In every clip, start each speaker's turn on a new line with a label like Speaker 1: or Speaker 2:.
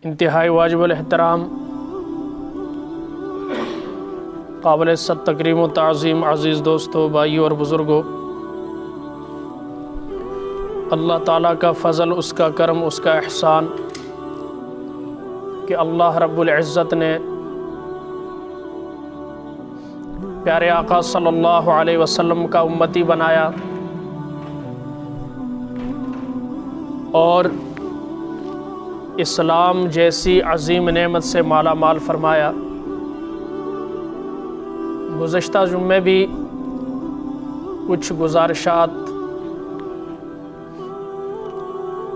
Speaker 1: انتہائی واجب الاحترام قابل عزت تکریم و تعظیم عزیز دوستو، بھائیو اور بزرگوں، اللہ تعالیٰ کا فضل، اس کا کرم، اس کا احسان کہ اللہ رب العزت نے پیارے آقا صلی اللہ علیہ وسلم کا امتی بنایا اور اسلام جیسی عظیم نعمت سے مالا مال فرمایا۔ گزشتہ جمعے بھی کچھ گزارشات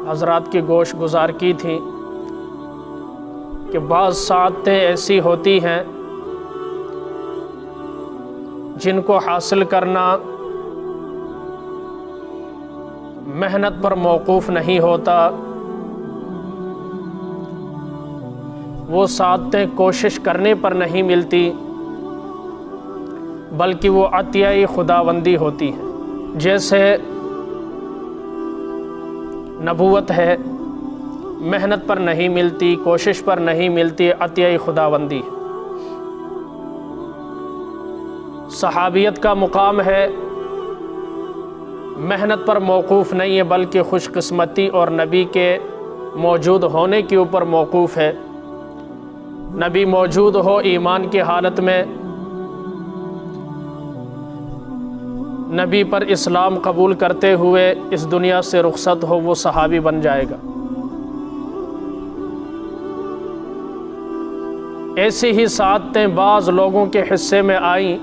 Speaker 1: حضرات کی گوش گزار کی تھیں کہ بعض سعادتیں ایسی ہوتی ہیں جن کو حاصل کرنا محنت پر موقوف نہیں ہوتا، وہ سعادتیں کوشش کرنے پر نہیں ملتی بلکہ وہ عطیہ خداوندی ہوتی ہیں۔ جیسے نبوت ہے، محنت پر نہیں ملتی، کوشش پر نہیں ملتی، عطیہ خداوندی ہے۔ صحابیت کا مقام ہے، محنت پر موقوف نہیں ہے بلکہ خوش قسمتی اور نبی کے موجود ہونے کے اوپر موقوف ہے۔ نبی موجود ہو ایمان کی حالت میں، نبی پر اسلام قبول کرتے ہوئے اس دنیا سے رخصت ہو، وہ صحابی بن جائے گا۔ ایسی ہی سعادتیں بعض لوگوں کے حصے میں آئیں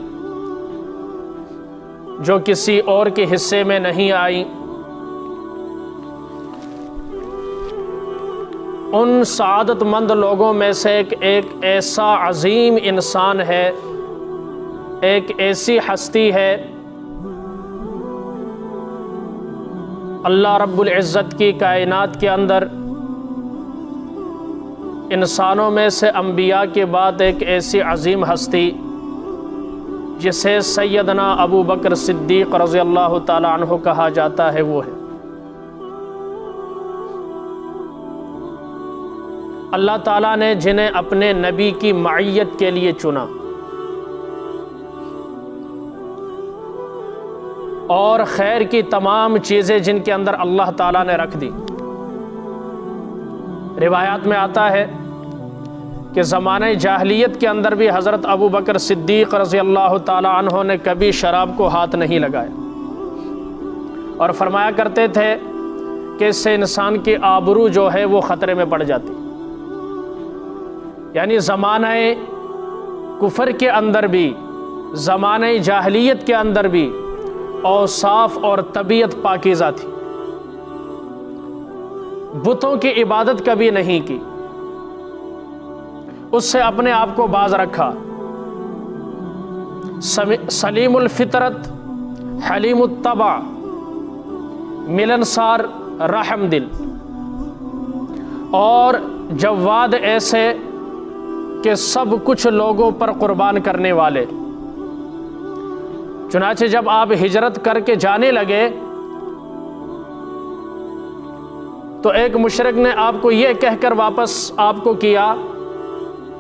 Speaker 1: جو کسی اور کے حصے میں نہیں آئیں۔ ان سعادت مند لوگوں میں سے ایک ایسا عظیم انسان ہے، ایک ایسی ہستی ہے، اللہ رب العزت کی کائنات کے اندر انسانوں میں سے انبیاء کے بعد ایک ایسی عظیم ہستی جسے سیدنا ابو بکر صدیق رضی اللہ تعالی عنہ کہا جاتا ہے، وہ ہے اللہ تعالیٰ نے جنہیں اپنے نبی کی معیت کے لیے چنا اور خیر کی تمام چیزیں جن کے اندر اللہ تعالیٰ نے رکھ دی۔ روایات میں آتا ہے کہ زمانہ جاہلیت کے اندر بھی حضرت ابو بکر صدیق رضی اللہ تعالی عنہ نے کبھی شراب کو ہاتھ نہیں لگایا اور فرمایا کرتے تھے کہ اس سے انسان کی آبرو جو ہے وہ خطرے میں پڑ جاتی۔ یعنی زمانہ کفر کے اندر بھی، زمانہ جاہلیت کے اندر بھی اوصاف اور طبیعت پاکیزہ تھی، بتوں کی عبادت کبھی نہیں کی، اس سے اپنے آپ کو باز رکھا، سلیم الفطرت، حلیم الطبع، ملنسار، رحم دل اور جواد ایسے کہ سب کچھ لوگوں پر قربان کرنے والے۔ چنانچہ جب آپ ہجرت کر کے جانے لگے تو ایک مشرک نے آپ کو یہ کہہ کر واپس آپ کو کیا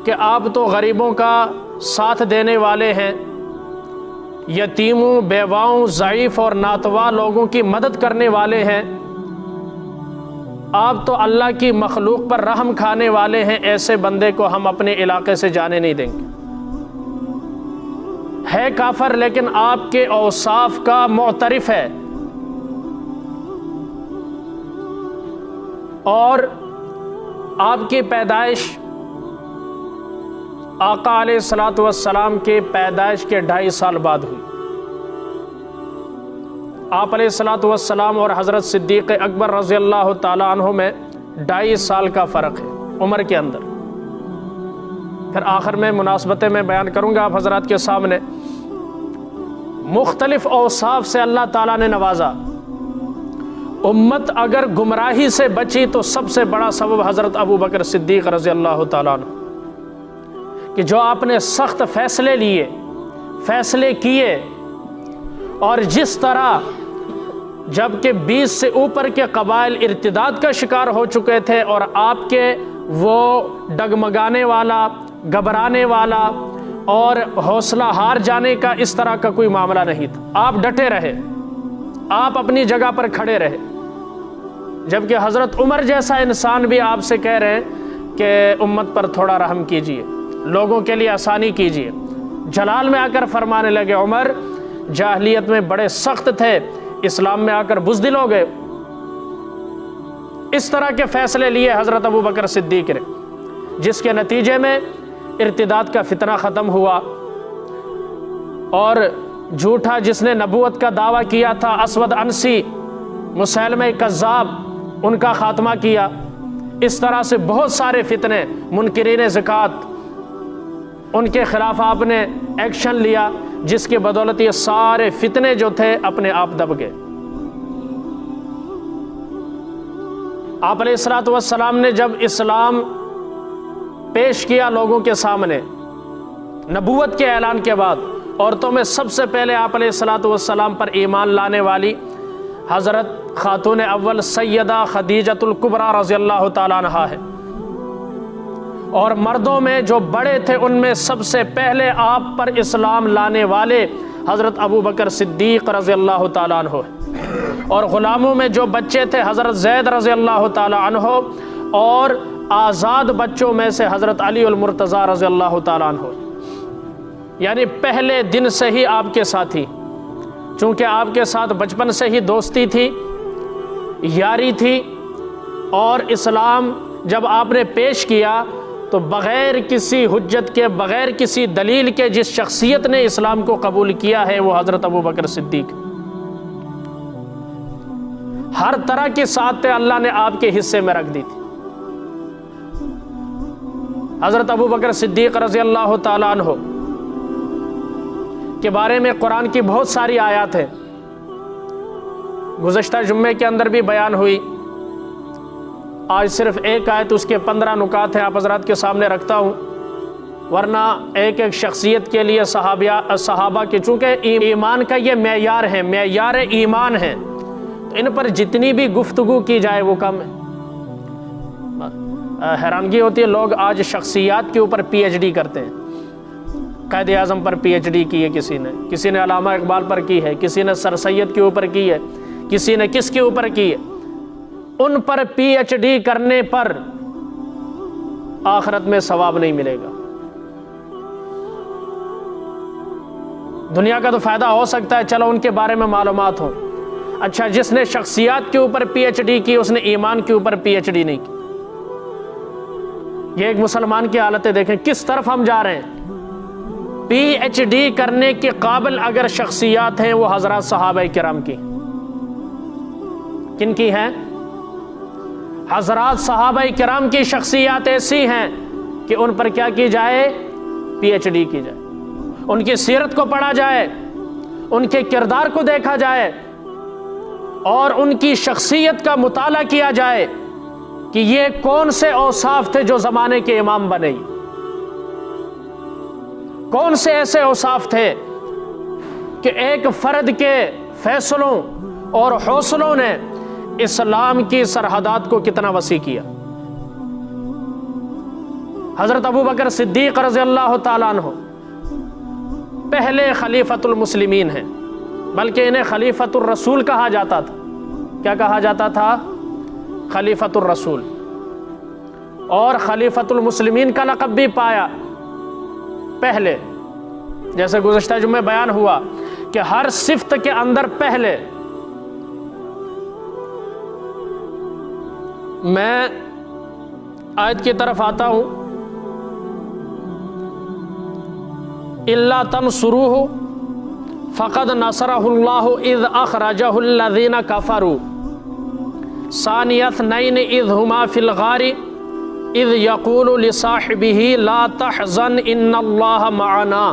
Speaker 1: کہ آپ تو غریبوں کا ساتھ دینے والے ہیں، یتیموں، بیواؤں، ضعیف اور ناتواں لوگوں کی مدد کرنے والے ہیں، آپ تو اللہ کی مخلوق پر رحم کھانے والے ہیں، ایسے بندے کو ہم اپنے علاقے سے جانے نہیں دیں گے۔ ہے کافر لیکن آپ کے اوصاف کا معترف ہے اور آپ کی پیدائش آقا علیہ الصلوۃ والسلام کے پیدائش کے 2.5 سال بعد ہوئی۔ آپ علیہ الصلوۃ والسلام اور حضرت صدیق اکبر رضی اللہ تعالیٰ عنہ میں 2.5 سال کا فرق ہے عمر کے اندر۔ پھر آخر میں مناسبتیں میں بیان کروں گا آپ حضرات کے سامنے۔ مختلف اوصاف سے اللہ تعالیٰ نے نوازا۔ امت اگر گمراہی سے بچی تو سب سے بڑا سبب حضرت ابو بکر صدیق رضی اللہ تعالیٰ عنہ، کہ جو آپ نے سخت فیصلے لیے، فیصلے کیے، اور جس طرح جبکہ 20 سے اوپر کے قبائل ارتداد کا شکار ہو چکے تھے اور آپ کے وہ ڈگمگانے والا، گھبرانے والا اور حوصلہ ہار جانے کا اس طرح کا کوئی معاملہ نہیں تھا۔ آپ ڈٹے رہے، آپ اپنی جگہ پر کھڑے رہے، جبکہ حضرت عمر جیسا انسان بھی آپ سے کہہ رہے ہیں کہ امت پر تھوڑا رحم کیجئے، لوگوں کے لیے آسانی کیجئے۔ جلال میں آ کر فرمانے لگے عمر جاہلیت میں بڑے سخت تھے، اسلام میں آ کر بزدل ہو گئے۔ اس طرح کے فیصلے لیے حضرت ابو بکر صدیق نے، جس کے نتیجے میں ارتداد کا فتنہ ختم ہوا، اور جھوٹا جس نے نبوت کا دعویٰ کیا تھا اسود انسی، مسیلمہ کذاب، ان کا خاتمہ کیا۔ اس طرح سے بہت سارے فتنے، منکرین زکوٰۃ، ان کے خلاف آپ نے ایکشن لیا، جس کے بدولت یہ سارے فتنے جو تھے اپنے آپ دب گئے۔ آپ علیہ الصلوۃ والسلام نے جب اسلام پیش کیا لوگوں کے سامنے نبوت کے اعلان کے بعد، عورتوں میں سب سے پہلے آپ علیہ الصلوۃ والسلام پر ایمان لانے والی حضرت خاتون اول سیدہ خدیجۃ الکبریٰ رضی اللہ تعالیٰ عنہا ہے، اور مردوں میں جو بڑے تھے ان میں سب سے پہلے آپ پر اسلام لانے والے حضرت ابو بکر صدیق رضی اللہ تعالیٰ عنہ ہے، اور غلاموں میں جو بچے تھے حضرت زید رضی اللہ تعالیٰ عنہ، اور آزاد بچوں میں سے حضرت علی المرتضیٰ رضی اللہ تعالیٰ عنہ۔ یعنی پہلے دن سے ہی آپ کے ساتھی، چونکہ آپ کے ساتھ بچپن سے ہی دوستی تھی، یاری تھی، اور اسلام جب آپ نے پیش کیا تو بغیر کسی حجت کے، بغیر کسی دلیل کے جس شخصیت نے اسلام کو قبول کیا ہے وہ حضرت ابو بکر صدیق۔ ہر طرح کی سعادتیں اللہ نے آپ کے حصے میں رکھ دی تھی۔ حضرت ابو بکر صدیق رضی اللہ تعالیٰ عنہ کے بارے میں قرآن کی بہت ساری آیات ہیں، گزشتہ جمعے کے اندر بھی بیان ہوئی، آج صرف ایک آیت اس کے 15 نکات ہیں آپ حضرات کے سامنے رکھتا ہوں، ورنہ ایک ایک شخصیت کے لیے صحابہ کے چونکہ ایمان کا یہ معیار ہے، معیار ایمان ہے، تو ان پر جتنی بھی گفتگو کی جائے وہ کم ہے۔ حیرانگی ہوتی ہے، لوگ آج شخصیات کے اوپر پی ایچ ڈی کرتے ہیں۔ قائد اعظم پر پی ایچ ڈی کی ہے کسی نے علامہ اقبال پر کی ہے، کسی نے سر سید کے اوپر کی ہے، کسی نے کس کے اوپر کی ہے۔ ان پر پی ایچ ڈی کرنے پر آخرت میں ثواب نہیں ملے گا۔ دنیا کا تو فائدہ ہو سکتا ہے، چلو ان کے بارے میں معلومات ہوں، اچھا جس نے شخصیات کے اوپر پی ایچ ڈی کی اس نے ایمان کے اوپر پی ایچ ڈی نہیں کی۔ یہ ایک مسلمان کی حالتیں دیکھیں کس طرف ہم جا رہے ہیں۔ پی ایچ ڈی کرنے کے قابل اگر شخصیات ہیں وہ حضرات صحابہ کرام کی۔ کن کی ہیں؟ حضرات صحابہ کرام کی شخصیات ایسی ہیں کہ ان پر کیا کی جائے؟ پی ایچ ڈی کی جائے، ان کی سیرت کو پڑھا جائے، ان کے کردار کو دیکھا جائے، اور ان کی شخصیت کا مطالعہ کیا جائے کہ یہ کون سے اوصاف تھے جو زمانے کے امام بنے، کون سے ایسے اوصاف تھے کہ ایک فرد کے فیصلوں اور حوصلوں نے اسلام کی سرحدات کو کتنا وسیع کیا۔ حضرت ابو بکر صدیق رضی اللہ تعالیٰ عنہ پہلے خلیفۃ المسلمین ہیں، بلکہ انہیں خلیفۃ الرسول کہا جاتا تھا۔ کیا کہا جاتا تھا؟ خلیفۃ الرسول، اور خلیفۃ المسلمین کا لقب بھی پایا پہلے، جیسے گزشتہ جمعے بیان ہوا کہ ہر صفت کے اندر پہلے۔ میں آیت کی طرف آتا ہوں، اِلَّا تَنْصُرُوهُ فَقَدْ نَصَرَهُ اللَّهُ إِذْ أَخْرَجَهُ الَّذِينَ كَفَرُوا ثَانِيَ اثْنَيْنِ إِذْ هُمَا فِي الْغَارِ إِذْ يَقُولُ لِصَاحِبِهِ لَا تَحْزَنْ إِنَّ اللَّهَ مَعَنَا۔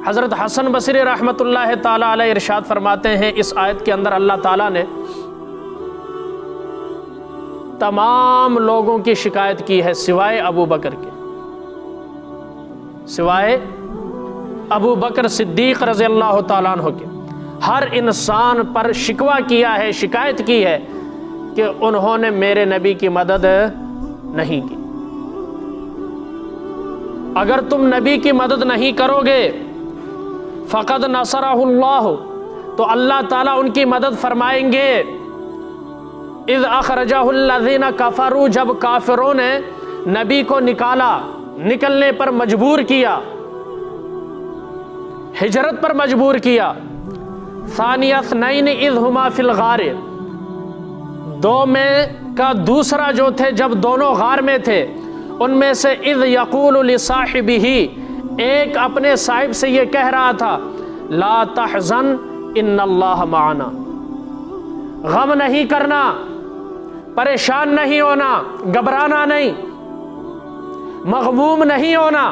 Speaker 1: حضرت حسن بصری رحمۃ اللہ تعالیٰ علیہ ارشاد فرماتے ہیں، اس آیت کے اندر اللہ تعالیٰ نے تمام لوگوں کی شکایت کی ہے سوائے ابو بکر کے، سوائے ابو بکر صدیق رضی اللہ تعالیٰ عنہ کے۔ ہر انسان پر شکوہ کیا ہے، شکایت کی ہے کہ انہوں نے میرے نبی کی مدد نہیں کی۔ اگر تم نبی کی مدد نہیں کرو گے فقد نصرہ اللہ، تو اللہ تعالیٰ ان کی مدد فرمائیں گے۔ اذ اخرجہ الذین کفروا، جب کافروں نے نبی کو نکلنے پر مجبور کیا، ہجرت پر مجبور کیا۔ ثانی اثنین اذ ہما فی الغار، دو میں کا دوسرا جو تھے جب دونوں غار میں تھے، ان میں سے اذ یقول لصاحبہ، ایک اپنے صاحب سے یہ کہہ رہا تھا، لا تحزن ان اللہ معنا، غم نہیں کرنا، پریشان نہیں ہونا، گھبرانا نہیں، مغموم نہیں ہونا۔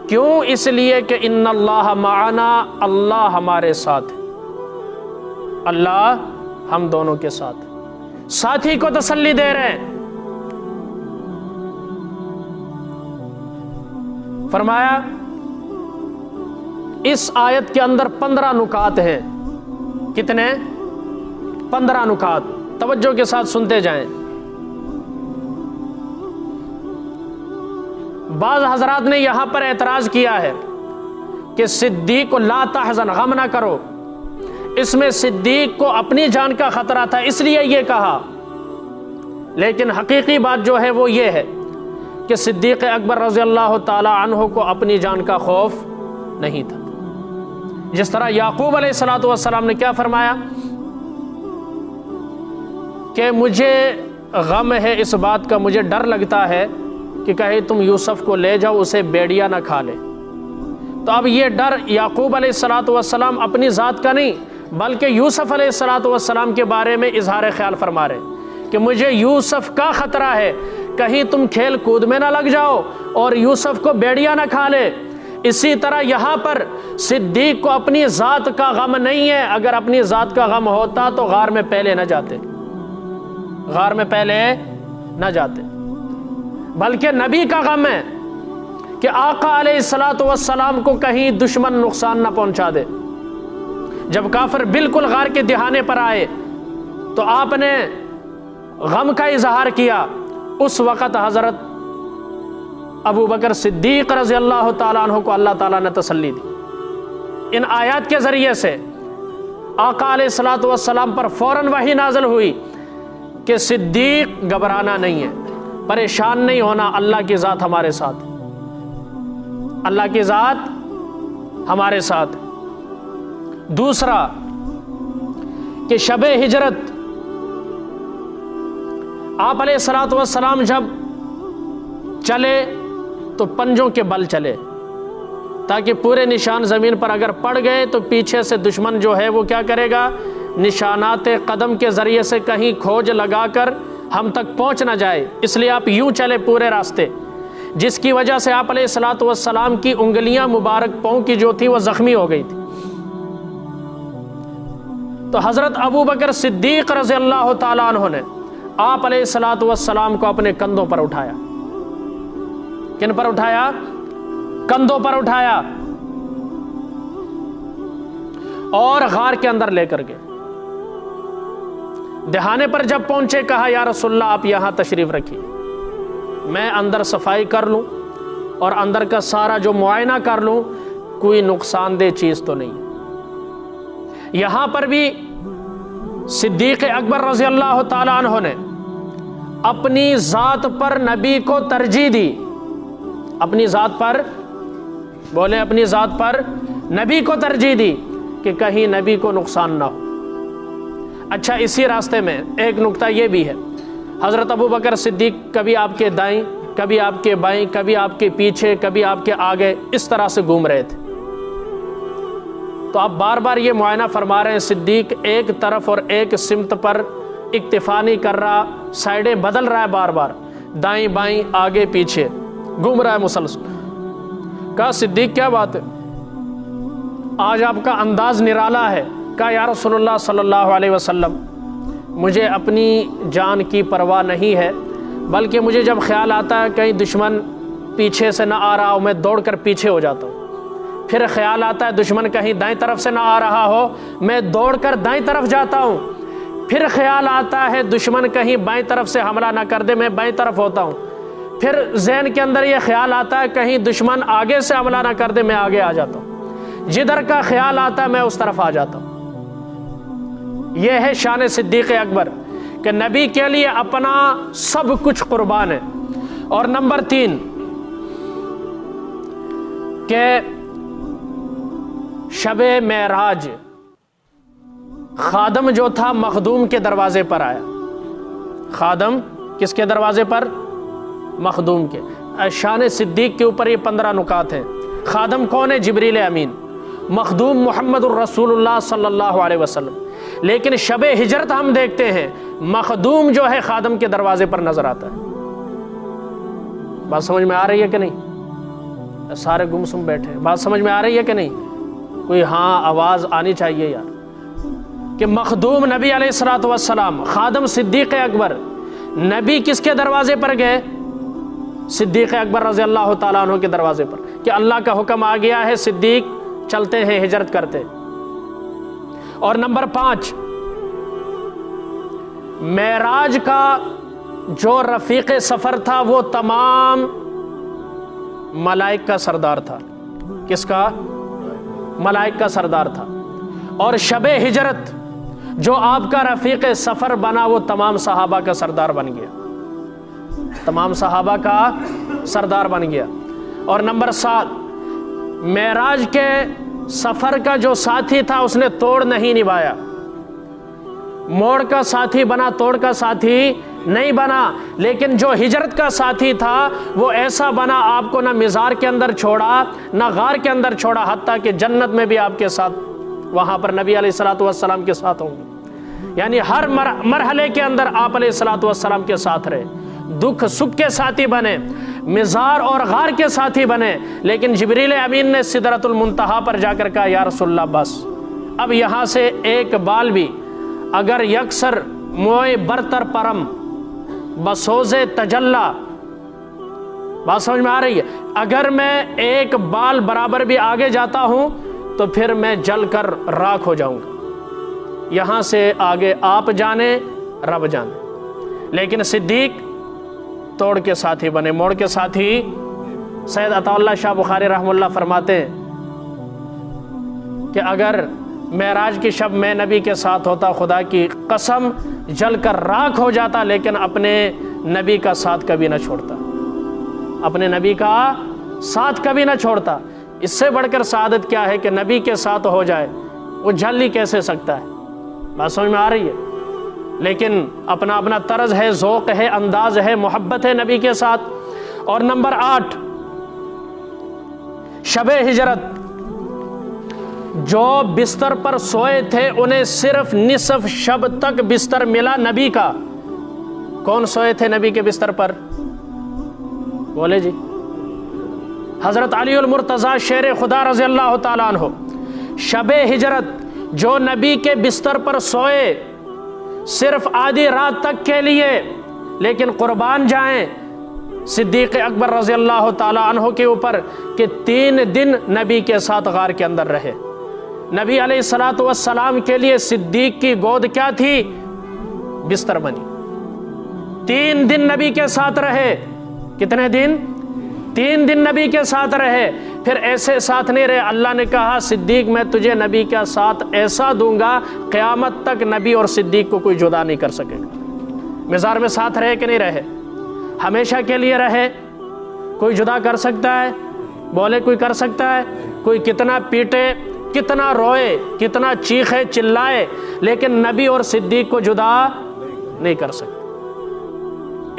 Speaker 1: کیوں؟ اس لیے کہ ان اللہ معنا، اللہ ہمارے ساتھ ہے، اللہ ہم دونوں کے ساتھ ہے۔ ساتھی کو تسلی دے رہے ہیں۔ فرمایا اس آیت کے اندر 15 نکات ہیں۔ کتنے؟ 15 نکات، توجہ کے ساتھ سنتے جائیں۔ بعض حضرات نے یہاں پر اعتراض کیا ہے کہ صدیق کو لا تحزن، غم نہ کرو، اس میں صدیق کو اپنی جان کا خطرہ تھا اس لیے یہ کہا، لیکن حقیقی بات جو ہے وہ یہ ہے کہ صدیق اکبر رضی اللہ تعالی عنہ کو اپنی جان کا خوف نہیں تھا۔ جس طرح یعقوب علیہ السلام نے کیا فرمایا کہ مجھے غم ہے اس بات کا، مجھے ڈر لگتا ہے کہ کہیں تم یوسف کو لے جاؤ اسے بیڑیا نہ کھا لے۔ تو اب یہ ڈر یعقوب علیہ السلام اپنی ذات کا نہیں بلکہ یوسف علیہ السلام کے بارے میں اظہار خیال فرما رہے کہ مجھے یوسف کا خطرہ ہے، کہیں تم کھیل کود میں نہ لگ جاؤ اور یوسف کو بیڑیا نہ کھا لے۔ اسی طرح یہاں پر صدیق کو اپنی ذات کا غم نہیں ہے، اگر اپنی ذات کا غم ہوتا تو غار میں پہلے نہ جاتے، غار میں پہلے نہ جاتے، بلکہ نبی کا غم ہے کہ آقا علیہ السلام کو کہیں دشمن نقصان نہ پہنچا دے۔ جب کافر بالکل غار کے دہانے پر آئے تو آپ نے غم کا اظہار کیا، اس وقت حضرت ابو بکر صدیق رضی اللہ تعالیٰ عنہ کو اللہ تعالیٰ نے تسلی دی۔ ان آیات کے ذریعے سے آقا علیہ السلام پر فوراً وحی نازل ہوئی کہ صدیق گھبرانا نہیں ہے، پریشان نہیں ہونا، اللہ کی ذات ہمارے ساتھ، اللہ کی ذات ہمارے ساتھ۔ دوسرا کہ شب ہجرت آپ علیہ السلام جب چلے تو پنجوں کے بل چلے، تاکہ پورے نشان زمین پر اگر پڑ گئے تو پیچھے سے دشمن جو ہے وہ کیا کرے گا، نشانات قدم کے ذریعے سے کہیں کھوج لگا کر ہم تک پہنچ نہ جائے، اس لیے آپ یوں چلے پورے راستے، جس کی وجہ سے آپ علیہ السلام کی انگلیاں مبارک پاؤں کی جو تھی وہ زخمی ہو گئی تھی۔ تو حضرت ابو بکر صدیق رضی اللہ تعالیٰ عنہ نے آپ علیہ السلام کو اپنے کندھوں پر اٹھایا۔ کن پر اٹھایا؟ کندھوں پر اٹھایا، اور غار کے اندر لے کر گئے۔ دہانے پر جب پہنچے کہا یا رسول اللہ آپ یہاں تشریف رکھیے، میں اندر صفائی کر لوں اور اندر کا سارا جو معائنہ کر لوں، کوئی نقصان دہ چیز تو نہیں۔ یہاں پر بھی صدیق اکبر رضی اللہ تعالی عنہ نے اپنی ذات پر نبی کو ترجیح دی، اپنی ذات پر، بولے اپنی ذات پر نبی کو ترجیح دی کہ کہیں نبی کو نقصان نہ ہو۔ اچھا، اسی راستے میں ایک نقطہ یہ بھی ہے، حضرت ابو بکر صدیق کبھی آپ کے دائیں، کبھی آپ کے بائیں، کبھی آپ کے پیچھے، کبھی آپ کے آگے، اس طرح سے گھوم رہے تھے۔ تو آپ بار بار یہ معائنہ فرما رہے ہیں، صدیق ایک طرف اور ایک سمت پر اکتفا نہیں کر رہا، سائیڈیں بدل رہا ہے، بار بار دائیں بائیں آگے پیچھے گھوم رہا ہے مسلسل۔ کہا صدیق کیا بات ہے، آج آپ کا انداز نرالا ہے۔ کہا یا رسول اللہ صلی اللہ علیہ وسلم، مجھے اپنی جان کی پرواہ نہیں ہے، بلکہ مجھے جب خیال آتا ہے کہیں دشمن پیچھے سے نہ آ رہا ہو، میں دوڑ کر پیچھے ہو جاتا ہوں۔ پھر خیال آتا ہے دشمن کہیں دائیں طرف سے نہ آ رہا ہو، میں دوڑ کر دائیں طرف جاتا ہوں۔ پھر خیال آتا ہے دشمن کہیں بائیں طرف سے حملہ نہ کر دے، میں بائیں طرف ہوتا ہوں، پھر ذہن کے اندر یہ خیال آتا ہے کہیں دشمن آگے سے حملہ نہ کر دے، میں آگے آ جاتا ہوں، جدھر کا خیال آتا ہے میں اس طرف آ جاتا ہوں۔ یہ ہے شان صدیق اکبر کہ نبی کے لیے اپنا سب کچھ قربان ہے۔ اور نمبر 3 کہ شب معراج خادم جو تھا مخدوم کے دروازے پر آیا۔ خادم کس کے دروازے پر؟ مخدوم کے۔ شان صدیق کے اوپر یہ 15 نکات ہیں۔ خادم کون ہے؟ جبریل امین۔ مخدوم محمد الرسول اللہ صلی اللہ علیہ وسلم۔ لیکن شب ہجرت ہم دیکھتے ہیں مخدوم جو ہے خادم کے دروازے پر نظر آتا ہے۔ بات سمجھ میں آ رہی ہے کہ نہیں؟ سارے گمسم بیٹھے، بات سمجھ میں آ رہی ہے کہ نہیں؟ کوئی ہاں آواز آنی چاہیے یار، کہ مخدوم نبی علیہ الصلوۃ والسلام، خادم صدیق اکبر، نبی کس کے دروازے پر گئے؟ صدیق اکبر رضی اللہ تعالیٰ عنہ کے دروازے پر، کہ اللہ کا حکم آ گیا ہے، صدیق چلتے ہیں، ہجرت کرتے۔ اور نمبر 5 معراج کا جو رفیق سفر تھا وہ تمام ملائک کا سردار تھا۔ کس کا؟ ملائک کا سردار تھا۔ اور شب ہجرت جو آپ کا رفیق سفر بنا وہ تمام صحابہ کا سردار بن گیا، تمام صحابہ کا سردار بن گیا۔ اور نمبر 7 معراج کے سفر کا جو ساتھی تھا اس نے توڑ نہیں نبھایا، موڑ کا ساتھی بنا، توڑ کا ساتھی نہیں بنا، لیکن جو ہجرت کا ساتھی تھا وہ ایسا بنا، آپ کو نہ مزار کے اندر چھوڑا نہ غار کے اندر چھوڑا، حتیٰ کہ جنت میں بھی آپ کے ساتھ وہاں پر نبی علیہ الصلوۃ والسلام کے ساتھ ہوں گے۔ یعنی ہر مرحلے کے اندر آپ علیہ الصلوۃ والسلام کے ساتھ رہے، دکھ سکھ کے ساتھی بنے، مزار اور غار کے ساتھی بنے، لیکن جبریل امین نے سدرۃ المنتہا پر جا کر کہا یا رسول اللہ بس اب یہاں سے ایک بال بھی اگر یکسر موئے برتر پرم بسوز تجلا، بات سمجھ میں آ رہی ہے؟ اگر میں ایک بال برابر بھی آگے جاتا ہوں تو پھر میں جل کر راکھ ہو جاؤں گا، یہاں سے آگے آپ جانے رب جانے۔ لیکن صدیق توڑ کے ساتھی بنے، موڑ کے ساتھی۔ سید عطا اللہ شاہ بخاری رحمہ اللہ فرماتے ہیں کہ اگر معراج کی شب میں نبی کے ساتھ ہوتا، خدا کی قسم جل کر راکھ ہو جاتا، لیکن اپنے نبی کا ساتھ کبھی نہ چھوڑتا، اپنے نبی کا ساتھ کبھی نہ چھوڑتا۔ اس سے بڑھ کر سعادت کیا ہے کہ نبی کے ساتھ ہو جائے، وہ جل ہی کیسے سکتا ہے؟ بات سمجھ میں آ رہی ہے؟ لیکن اپنا اپنا طرز ہے، ذوق ہے، انداز ہے، محبت ہے نبی کے ساتھ۔ اور نمبر 8 شب ہجرت جو بستر پر سوئے تھے انہیں صرف نصف شب تک بستر ملا نبی کا۔ کون سوئے تھے نبی کے بستر پر؟ بولے جی، حضرت علی المرتضیٰ شیر خدا رضی اللہ تعالیٰ عنہ۔ شب ہجرت جو نبی کے بستر پر سوئے صرف آدھی رات تک کے لیے، لیکن قربان جائیں صدیق اکبر رضی اللہ تعالیٰ عنہ کے اوپر کہ 3 دن نبی کے ساتھ غار کے اندر رہے۔ نبی علیہ الصلوۃ والسلام کے لیے صدیق کی گود کیا تھی؟ بستر بنی۔ 3 دن نبی کے ساتھ رہے۔ کتنے دن؟ 3 دن نبی کے ساتھ رہے۔ پھر ایسے ساتھ نہیں رہے، اللہ نے کہا صدیق میں تجھے نبی کا ساتھ ایسا دوں گا قیامت تک نبی اور صدیق کو کوئی جدا نہیں کر سکے گا۔ مزار میں ساتھ رہے کہ نہیں رہے؟ ہمیشہ کے لیے رہے۔ کوئی جدا کر سکتا ہے؟ بولے کوئی کر سکتا ہے؟ کوئی کتنا پیٹے، کتنا روئے، کتنا چیخے چلائے، لیکن نبی اور صدیق کو جدا نہیں کر سکتے۔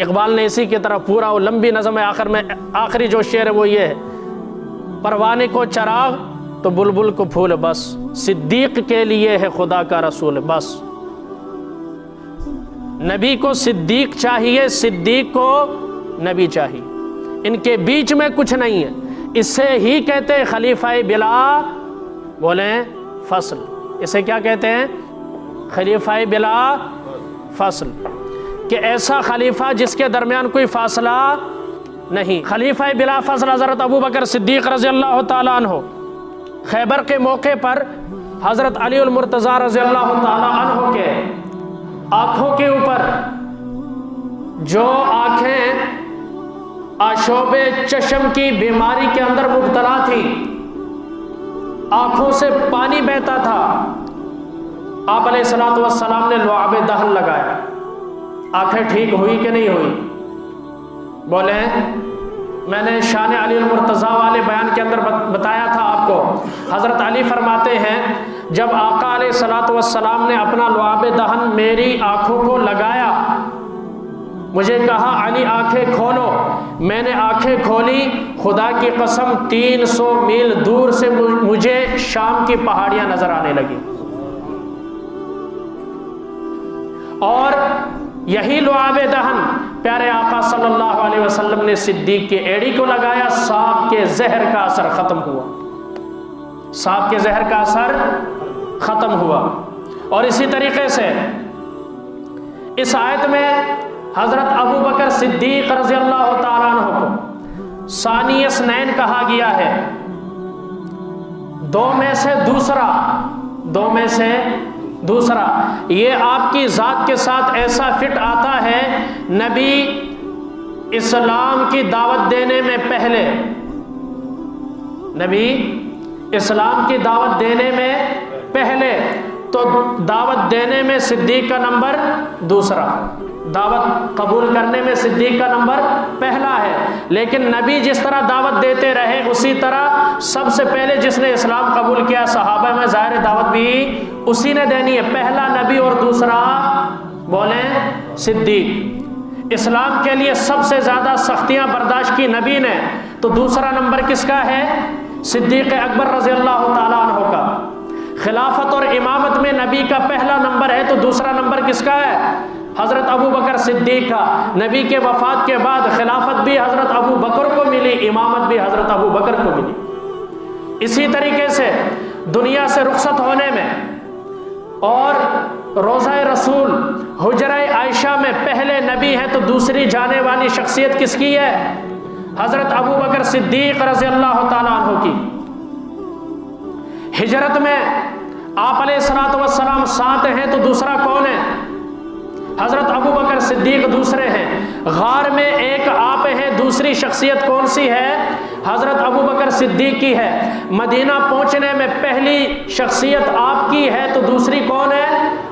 Speaker 1: اقبال نے اسی کی طرح پورا وہ لمبی نظم ہے، آخر میں آخری جو شعر ہے وہ یہ ہے، پروانے کو چراغ تو بلبل کو پھول بس، صدیق کے لیے ہے خدا کا رسول بس۔ نبی کو صدیق چاہیے، صدیق کو نبی چاہیے، ان کے بیچ میں کچھ نہیں ہے۔ اس سے ہی کہتے ہیں خلیفہ بلا بولیں فصل۔ اسے کیا کہتے ہیں؟ خلیفہ بلا فصل، کہ ایسا خلیفہ جس کے درمیان کوئی فاصلہ نہیں۔ خلیفہ بلا فضل حضرت ابو بکر صدیق رضی اللہ تعالیٰ عنہ، خیبر کے موقع پر حضرت علی المرتضیٰ رضی اللہ تعالیٰ عنہ کے آنکھوں کے اوپر جو آنکھیں آشوب چشم کی بیماری کے اندر مبتلا تھی، آنکھوں سے پانی بہتا تھا، آپ علیہ الصلوۃ والسلام نے لعاب دہن لگایا، آنکھیں ٹھیک ہوئی کہ نہیں ہوئی؟ بولے میں نے شان علی المرتضیٰ والے بیان کے اندر بتایا تھا آپ کو، حضرت علی فرماتے ہیں جب آقا علیہ الصلوۃ والسلام نے اپنا لعاب دہن میری آنکھوں کو لگایا، مجھے کہا علی آنکھیں کھولو، میں نے آنکھیں کھولی، خدا کی قسم 300 میل دور سے مجھے شام کی پہاڑیاں نظر آنے لگی، اور یہی لعاب دہن پیارے آقا صلی اللہ علیہ وسلم نے صدیق کے ایڑی کو لگایا، سانپ کے زہر کا اثر ختم ہوا، سانپ کے زہر کا اثر ختم ہوا۔ اور اسی طریقے سے اس آیت میں حضرت ابو بکر صدیق رضی اللہ تعالیٰ عنہ کو ثانی اثنین کہا گیا ہے، دو میں سے دوسرا، یہ آپ کی ذات کے ساتھ ایسا فٹ آتا ہے، نبی اسلام کی دعوت دینے میں پہلے، نبی اسلام کی دعوت دینے میں پہلے، تو دعوت دینے میں صدیق کا نمبر دوسرا، دعوت قبول کرنے میں صدیق کا نمبر پہلا ہے، لیکن نبی جس طرح دعوت دیتے رہے اسی طرح سب سے پہلے جس نے اسلام قبول کیا صحابہ میں، ظاہر دعوت بھی اسی نے دینی ہے، پہلا نبی اور دوسرا بولیں صدیق۔ اسلام کے لیے سب سے زیادہ سختیاں برداشت کی نبی نے، تو دوسرا نمبر کس کا ہے؟ صدیق اکبر رضی اللہ تعالیٰ عنہ کا۔ خلافت اور امامت میں نبی کا پہلا نمبر ہے، تو دوسرا نمبر کس کا ہے؟ حضرت ابو بکر صدیق کا۔ نبی کے وفات کے بعد خلافت بھی حضرت ابو بکر کو ملی، امامت بھی حضرت ابو بکر کو ملی۔ اسی طریقے سے دنیا سے رخصت ہونے میں اور روضہ رسول حجرہ عائشہ میں پہلے نبی ہیں، تو دوسری جانے والی شخصیت کس کی ہے؟ حضرت ابو بکر صدیق رضی اللہ تعالیٰ عنہ کی۔ ہجرت میں آپ علیہ الصلوۃ والسلام ساتھ ہیں، تو دوسرا کون ہے؟ حضرت ابو بکر صدیق دوسرے ہیں۔ غار میں ایک آپ ہیں، دوسری شخصیت کون سی ہے؟ حضرت ابو بکر صدیق کی ہے۔ مدینہ پہنچنے میں پہلی شخصیت آپ کی ہے، تو دوسری کون ہے؟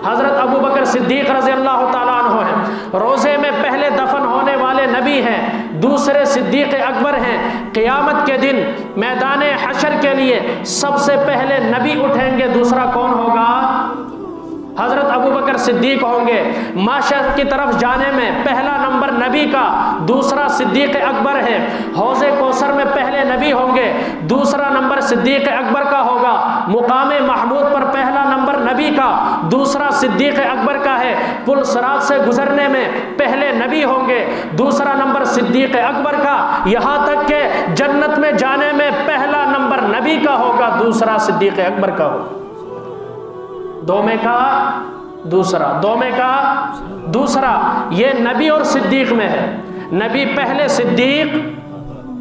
Speaker 1: حضرت ابو بکر صدیق رضی اللہ تعالیٰ عنہ ہیں۔ روزے میں پہلے دفن ہونے والے نبی ہیں، دوسرے صدیق اکبر ہیں۔ قیامت کے دن میدان حشر کے لیے سب سے پہلے نبی اٹھیں گے، دوسرا کون ہوگا؟ حضرت ابو بکر صدیق ہوں گے۔ معاشر کی طرف جانے میں پہلا نمبر نبی کا، دوسرا صدیق اکبر ہے۔ حوض کوثر میں پہلے نبی ہوں گے، دوسرا نمبر صدیق اکبر کا ہوگا۔ مقام محمود پر پہلا نمبر نبی کا، دوسرا صدیق اکبر کا ہے۔ پل صراط سے گزرنے میں پہلے نبی ہوں گے، دوسرا نمبر صدیق اکبر کا۔ یہاں تک کہ جنت میں جانے میں پہلا نمبر نبی کا ہوگا، دوسرا صدیق اکبر کا ہوگا۔ دو میں کا دوسرا، یہ نبی اور صدیق میں ہے۔ نبی پہلے، صدیق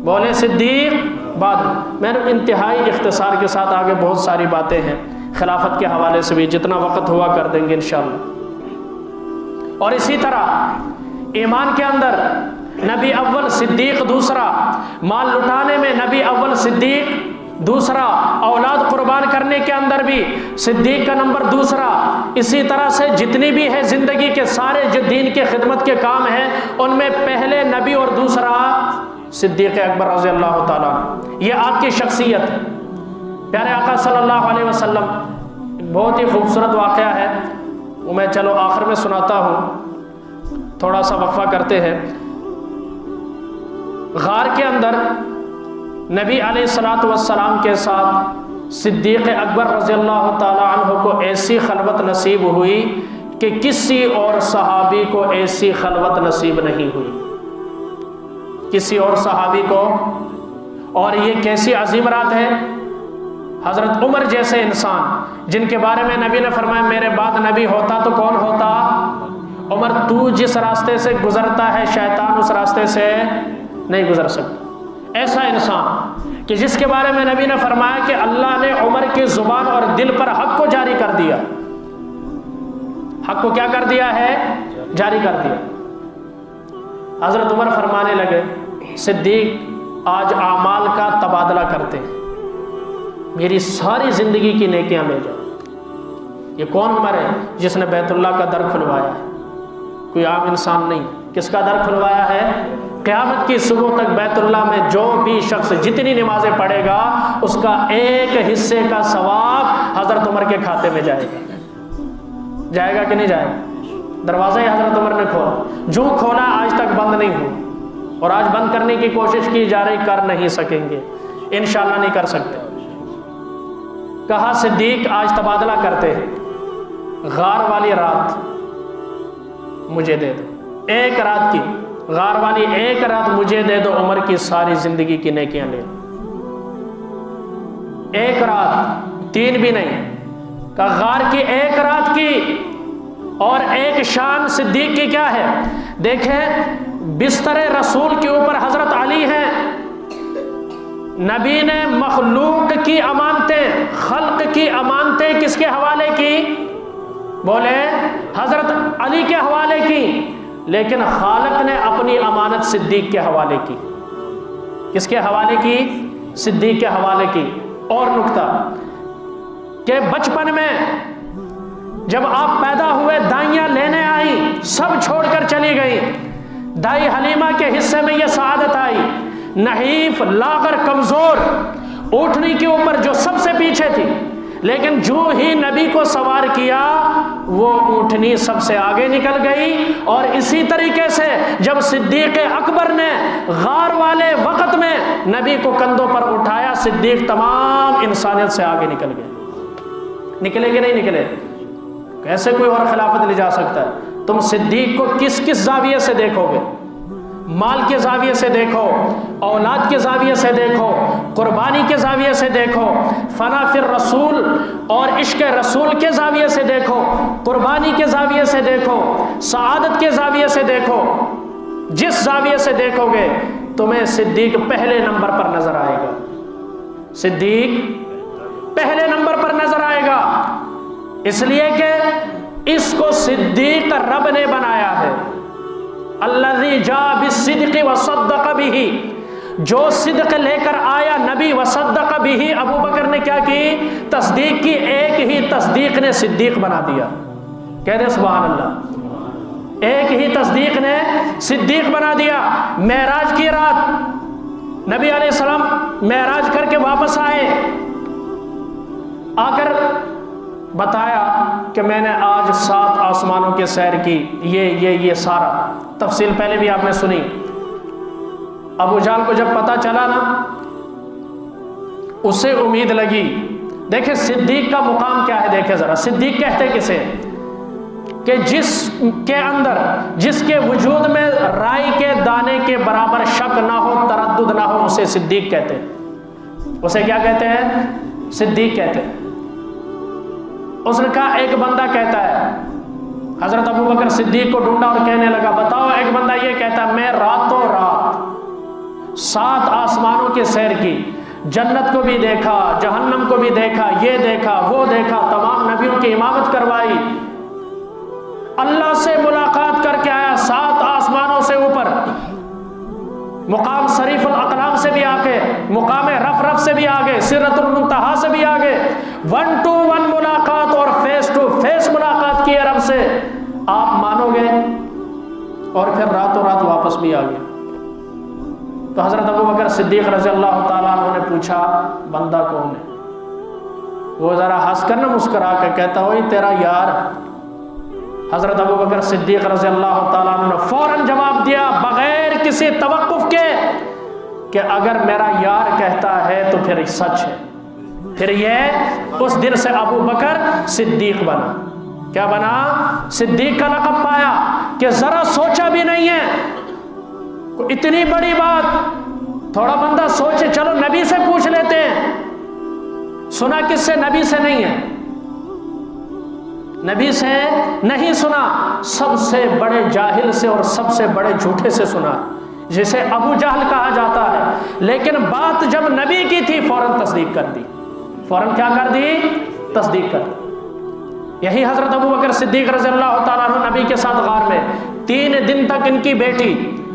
Speaker 1: بولے صدیق بعد میں نے انتہائی اختصار کے ساتھ آگے بہت ساری باتیں ہیں خلافت کے حوالے سے بھی، جتنا وقت ہوا کر دیں گے انشاءاللہ۔ اور اسی طرح ایمان کے اندر نبی اول صدیق دوسرا، مال لٹانے میں نبی اول صدیق دوسرا، اولاد قربان کرنے کے اندر بھی صدیق کا نمبر دوسرا۔ اسی طرح سے جتنی بھی ہے زندگی کے سارے جو دین کے خدمت کے کام ہیں ان میں پہلے نبی اور دوسرا صدیق اکبر رضی اللہ تعالیٰ۔ یہ آپ کی شخصیت ہے۔ پیارے آقا صلی اللہ علیہ وسلم، بہت ہی خوبصورت واقعہ ہے، وہ میں چلو آخر میں سناتا ہوں، تھوڑا سا وقفہ کرتے ہیں۔ غار کے اندر نبی علیہ الصلوۃ والسلام کے ساتھ صدیق اکبر رضی اللہ تعالیٰ عنہ کو ایسی خلوت نصیب ہوئی کہ کسی اور صحابی کو ایسی خلوت نصیب نہیں ہوئی، کسی اور صحابی کو۔ اور یہ کیسی عظیم رات ہے۔ حضرت عمر جیسے انسان جن کے بارے میں نبی نے فرمایا میرے بعد نبی ہوتا تو کون ہوتا؟ عمر، تو جس راستے سے گزرتا ہے شیطان اس راستے سے نہیں گزر سکتا۔ ایسا انسان کہ جس کے بارے میں نبی نے فرمایا کہ اللہ نے عمر کی زبان اور دل پر حق کو جاری کر دیا۔ حق کو کیا کر دیا ہے؟ جاری کر دیا۔ حضرت عمر فرمانے لگے صدیق آج اعمال کا تبادلہ کرتے ہیں، میری ساری زندگی کی نیکیاں لے جاؤ۔ یہ کون عمر ہے جس نے بیت اللہ کا در کھلوایا ہے؟ کوئی عام انسان نہیں۔ کس کا در کھلوایا ہے؟ قیامت کی صبح تک بیت اللہ میں جو بھی شخص جتنی نمازیں پڑھے گا اس کا ایک حصے کا ثواب حضرت عمر کے کھاتے میں جائے گا۔ جائے گا کہ نہیں جائے گا؟ دروازہ ہی حضرت عمر نے کھولا، جو کھولا آج تک بند نہیں ہوا، اور آج بند کرنے کی کوشش کی جا رہی، کر نہیں سکیں گے، انشاءاللہ نہیں کر سکتے۔ کہا صدیق آج تبادلہ کرتے ہیں، غار والی رات مجھے دے دو، ایک رات کی غار والی ایک رات مجھے دے دو، عمر کی ساری زندگی کی نیکیاں لے لو۔ ایک رات، 3 بھی نہیں، کہ غار کی ایک رات کی اور ایک شان صدیق کی کیا ہے؟ دیکھیں بستر رسول کے اوپر حضرت علی ہیں، نبی نے مخلوق کی امانتیں، خلق کی امانتیں کس کے حوالے کی؟ بولے حضرت علی کے حوالے کی، لیکن خالق نے اپنی امانت صدیق کے حوالے کی۔ کس کے حوالے کی؟ صدیق کے حوالے کی۔ اور نکتہ کہ بچپن میں جب آپ پیدا ہوئے دائیاں لینے آئی، سب چھوڑ کر چلی گئی، دائی حلیمہ کے حصے میں یہ سعادت آئی، نحیف لاغر کمزور اونٹنی کے اوپر جو سب سے پیچھے تھی، لیکن جو ہی نبی کو سوار کیا وہ اونٹنی سب سے آگے نکل گئی۔ اور اسی طریقے سے جب صدیق اکبر نے غار والے وقت میں نبی کو کندھوں پر اٹھایا، صدیق تمام انسانیت سے آگے نکل گئے۔ نکلے کہ نہیں نکلے؟ کیسے کوئی اور خلافت لے جا سکتا ہے؟ تم صدیق کو کس کس زاویے سے دیکھو گے؟ مال کے زاویے سے دیکھو، اولاد کے زاویے سے دیکھو، قربانی کے زاویے سے دیکھو، فنا فی الرسول اور عشق رسول کے زاویے سے دیکھو، قربانی کے زاویے سے دیکھو، سعادت کے زاویے سے دیکھو، جس زاویے سے دیکھو گے تمہیں صدیق پہلے نمبر پر نظر آئے گا۔ صدیق پہلے نمبر پر نظر آئے گا، اس لیے کہ اس کو صدیق رب نے بنایا ہے۔ الذی جاء بالصدق وصدق به، جو صدق لے کر آیا نبی، وصدق به، ابو بکر نے کیا کی؟ تصدیق کی۔ ایک ہی تصدیق نے صدیق بنا دیا۔ کہہ دے سبحان اللہ۔ ایک ہی تصدیق نے صدیق بنا دیا۔ معراج کی رات نبی علیہ السلام معراج کر کے واپس آئے، آ کر بتایا کہ میں نے آج 7 آسمانوں کے سیر کی، یہ سارا تفصیل پہلے بھی آپ نے سنی۔ ابو جہل کو جب پتا چلا نا، اسے امید لگی۔ دیکھیں صدیق کا مقام کیا ہے، دیکھیں ذرا، صدیق کہتے کسے؟ کہ جس کے اندر، جس کے وجود میں رائی کے دانے کے برابر شک نہ ہو، تردد نہ ہو، اسے صدیق کہتے ہیں۔ اسے کیا کہتے ہیں؟ صدیق کہتے ہیں۔ اس نے کہا ایک بندہ کہتا ہے، حضرت ابو بکر صدیق کو ڈھونڈا اور کہنے لگا بتاؤ ایک بندہ یہ کہتا ہے میں راتوں رات 7 آسمانوں کے سیر کی، جنت کو بھی دیکھا، جہنم کو بھی دیکھا، یہ دیکھا وہ دیکھا، تمام نبیوں کی امامت کروائی، اللہ سے ملاقات کر کے آیا 7 آسمانوں سے اوپر، مقام شریف الاقلام سے بھی آگے، مقام رف سے بھی آگے، سدرۃ المنتہا سے بھی آگے، 1 to 1 ملاقات اور فیس ٹو فیس ملاقات کی ہے رب سے، آپ مانو گے؟ اور پھر راتوں رات واپس بھی آ گیا۔ تو حضرت ابو بکر صدیق رضی اللہ تعالیٰ عنہ نے پوچھا بندہ کون ہے؟ وہ ذرا ہنس کر نہ مسکرا کے کہتا وہی تیرا یار۔ حضرت ابو بکر صدیق رضی اللہ تعالیٰ عنہ نے فوراً جواب دیا بغیر کسی توقف کے کہ اگر میرا یار کہتا ہے تو پھر سچ ہے۔ پھر یہ اس دن سے ابو بکر صدیق بنا۔ کیا بنا؟ صدیق کا لقب پایا کہ ذرا سوچا بھی نہیں ہے، اتنی بڑی بات تھوڑا بندہ سوچے، چلو نبی سے پوچھ لیتے ہیں، سنا کس سے؟ نبی سے نہیں ہے، نبی سے نہیں سنا، سب سے بڑے جاہل سے اور سب سے بڑے جھوٹے سے سنا، جسے ابو جہل کہا جاتا ہے، لیکن بات جب نبی کی تھی فوراً تصدیق کر دی، فوراً کیا کر دی؟ تصدیق کر دی۔ یہی حضرت ابو بکر صدیق رضی اللہ تعالیٰ عنہ نبی کے ساتھ غار میں 3 دن تک ان کی بیٹی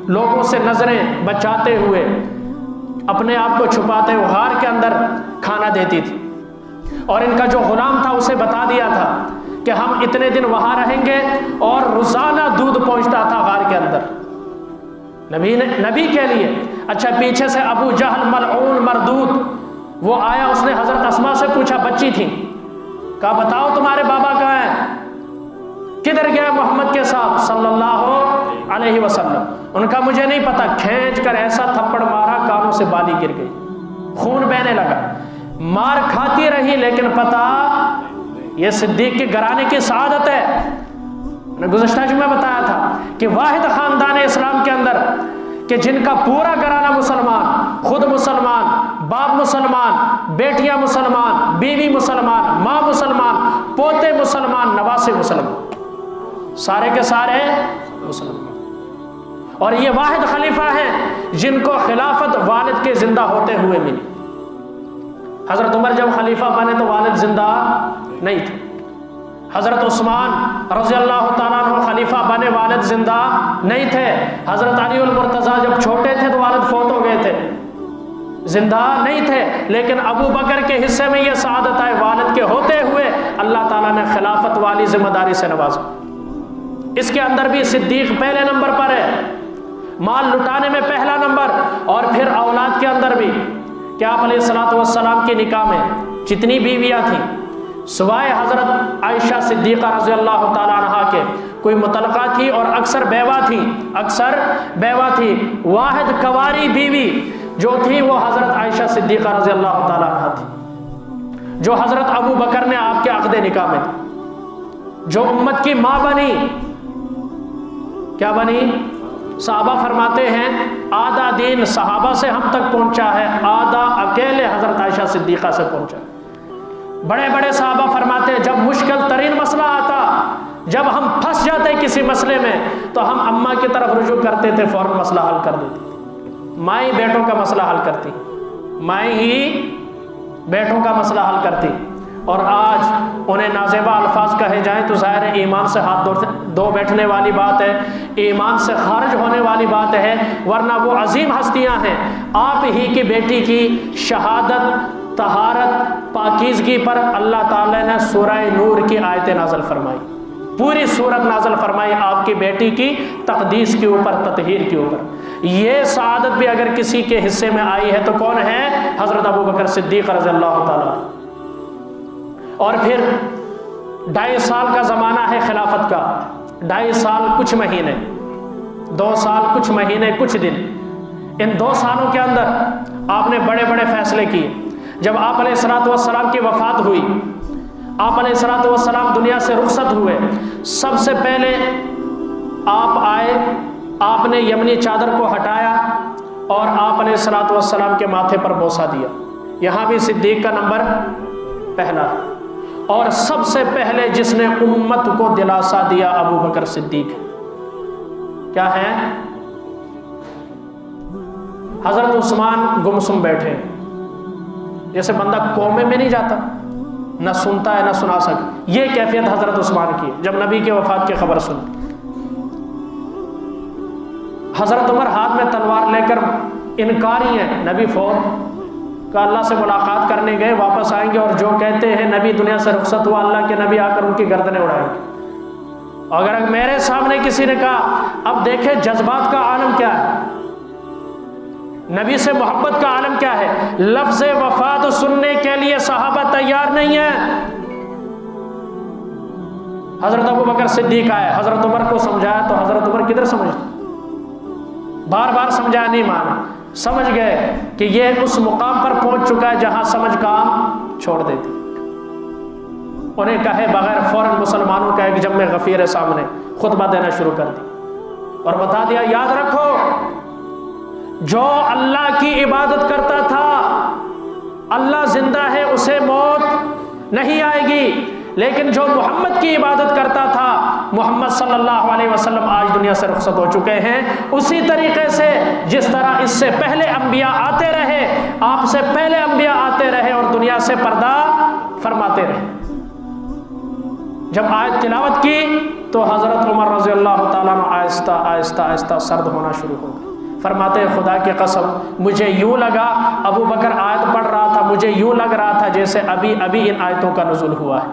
Speaker 1: لوگوں سے نظریں بچاتے ہوئے اپنے آپ کو چھپاتے ہوئے غار کے اندر کھانا دیتی تھی، اور ان کا جو غلام تھا اسے بتا دیا تھا کہ ہم اتنے دن وہاں رہیں گے، اور روزانہ دودھ پہنچتا تھا غار کے اندر نبی کے لیے۔ اچھا، پیچھے سے ابو جہل ملعون مردود وہ آیا، اس نے حضرت اسماء سے پوچھا، بچی تھی، کہا بتاؤ تمہارے بابا کہاں ہیں، کدھر گیا محمد کے ساتھ صلی اللہ علیہ وسلم؟ ان کا مجھے نہیں پتا، کھینچ کر ایسا تھپڑ مارا کانوں سے بالی گر گئی، خون بہنے لگا، مار کھاتی رہی، لیکن پتا یہ صدیق کے گھرانے کی سعادت ہے۔ میں نے گزشتہ جمعہ بتایا تھا کہ واحد خاندان اسلام کے اندر کہ جن کا پورا گھرانہ مسلمان، خود مسلمان، باپ مسلمان، بیٹیاں مسلمان، بیوی مسلمان، ماں مسلمان، پوتے مسلمان، نواسے مسلمان، سارے کے سارے مسلمان، اور یہ واحد خلیفہ ہیں جن کو خلافت والد کے زندہ ہوتے ہوئے ملی۔ حضرت عمر جب خلیفہ بنے تو والد زندہ نہیں تھے، حضرت عثمان رضی اللہ تعالیٰ عنہ خلیفہ بنے، والد زندہ نہیں تھے، حضرت علی المرتضیٰ جب چھوٹے تھے تو والد فوت ہو گئے تھے، زندہ نہیں تھے، لیکن ابو بکر کے حصے میں یہ سعادت آئے، والد کے ہوتے ہوئے اللہ تعالیٰ نے خلافت والی ذمہ داری سے نوازا۔ اس کے اندر بھی صدیق پہلے نمبر پر ہے، مال لٹانے میں پہلا نمبر، اور پھر اولاد کے اندر بھی کہ آپ علیہ الصلوۃ والسلام کی نکاح میں جتنی بیویاں تھیں سوائے حضرت عائشہ صدیقہ رضی اللہ تعالیٰ عنہ کے، کوئی مطلقہ تھی اور اکثر بیوہ تھی، واحد کنواری بیوی جو تھی وہ حضرت عائشہ صدیقہ رضی اللہ تعالیٰ عنہ تھی، جو حضرت ابو بکر نے آپ کے عقد نکاح میں تھی، جو امت کی ماں بنی۔ کیا بنی؟ صحابہ فرماتے ہیں آدھا دین صحابہ سے ہم تک پہنچا ہے، آدھا اکیلے حضرت عائشہ صدیقہ سے پہنچا۔ بڑے بڑے صحابہ فرماتے ہیں جب مشکل ترین مسئلہ آتا، جب ہم پھنس جاتے کسی مسئلے میں تو ہم اماں کی طرف رجوع کرتے تھے، فوراً مسئلہ حل کر دیتی، مائیں بیٹوں کا مسئلہ حل کرتی، مائیں ہی بیٹوں کا مسئلہ حل کرتی۔ اور آج انہیں نازیبہ الفاظ کہے جائیں تو ظاہر ہے ایمان سے ہاتھ دھو بیٹھنے والی بات ہے، ایمان سے خارج ہونے والی بات ہے، ورنہ وہ عظیم ہستیاں ہیں۔ آپ ہی کی بیٹی کی شہادت، طہارت، پاکیزگی پر اللہ تعالیٰ نے سورہ نور کی آیتیں نازل فرمائی، پوری سورت نازل فرمائی آپ کی بیٹی کی تقدیس کے اوپر، تطہیر کے اوپر۔ یہ سعادت بھی اگر کسی کے حصے میں آئی ہے تو کون ہے؟ حضرت ابو بکر صدیق رضی اللہ تعالیٰ۔ اور پھر 2.5 سال کا زمانہ ہے خلافت کا، 2.5 سال کچھ مہینے، 2 سال کچھ مہینے کچھ دن۔ ان 2 سالوں کے اندر آپ نے بڑے بڑے فیصلے کیے۔ جب آپ علیہ الصلوۃ والسلام کی وفات ہوئی، آپ علیہ الصلوۃ والسلام دنیا سے رخصت ہوئے، سب سے پہلے آپ آئے، آپ نے یمنی چادر کو ہٹایا اور آپ علیہ الصلوۃ والسلام کے ماتھے پر بوسہ دیا۔ یہاں بھی صدیق کا نمبر پہلا، اور سب سے پہلے جس نے امت کو دلاسا دیا ابو بکر صدیق۔ کیا ہے؟ حضرت عثمان گمسم بیٹھے، جیسے بندہ کومے میں نہیں جاتا، نہ سنتا ہے نہ سنا سکتا، یہ کیفیت حضرت عثمان کی جب نبی کے وفات کی خبر سنی۔ حضرت عمر ہاتھ میں تلوار لے کر انکاری ہیں، نبی فوت کا اللہ سے ملاقات کرنے گئے، واپس آئیں گے اور جو کہتے ہیں نبی دنیا سے رخصت ہوا، اللہ کے نبی آ کر ان کی گردنیں اڑائیں گے۔ اگر میرے سامنے کسی نے کہا، اب دیکھیں جذبات کا عالم کیا ہے، نبی سے محبت کا عالم کیا ہے، لفظ وفات سننے کے لیے صحابہ تیار نہیں ہیں۔ حضرت ابو بکر صدیق آئے، حضرت عمر کو سمجھایا تو حضرت عمر کدھر سمجھتے، بار بار سمجھایا نہیں مانا، سمجھ گئے کہ یہ اس مقام پر پہنچ چکا ہے جہاں سمجھ کام چھوڑ دیتی۔ انہیں کہے بغیر فوراً مسلمانوں کا ایک جمع غفیر سامنے خطبہ دینا شروع کر دی اور بتا دیا، یاد رکھو جو اللہ کی عبادت کرتا تھا اللہ زندہ ہے، اسے موت نہیں آئے گی، لیکن جو محمد کی عبادت کرتا تھا محمد صلی اللہ علیہ وسلم آج دنیا سے رخصت ہو چکے ہیں۔ اسی طریقے سے جس طرح اس سے پہلے انبیاء آتے رہے، آپ سے پہلے انبیاء آتے رہے اور دنیا سے پردہ فرماتے رہے۔ جب آیت تلاوت کی تو حضرت عمر رضی اللہ تعالیٰ عنہ آہستہ آہستہ آہستہ سرد ہونا شروع ہو گئے۔ فرماتے ہیں خدا کی قسم مجھے یوں لگا، ابو بکر آیت پڑھ رہا تھا، مجھے یوں لگ رہا تھا جیسے ابھی ابھی ان آیتوں کا نزول ہوا ہے۔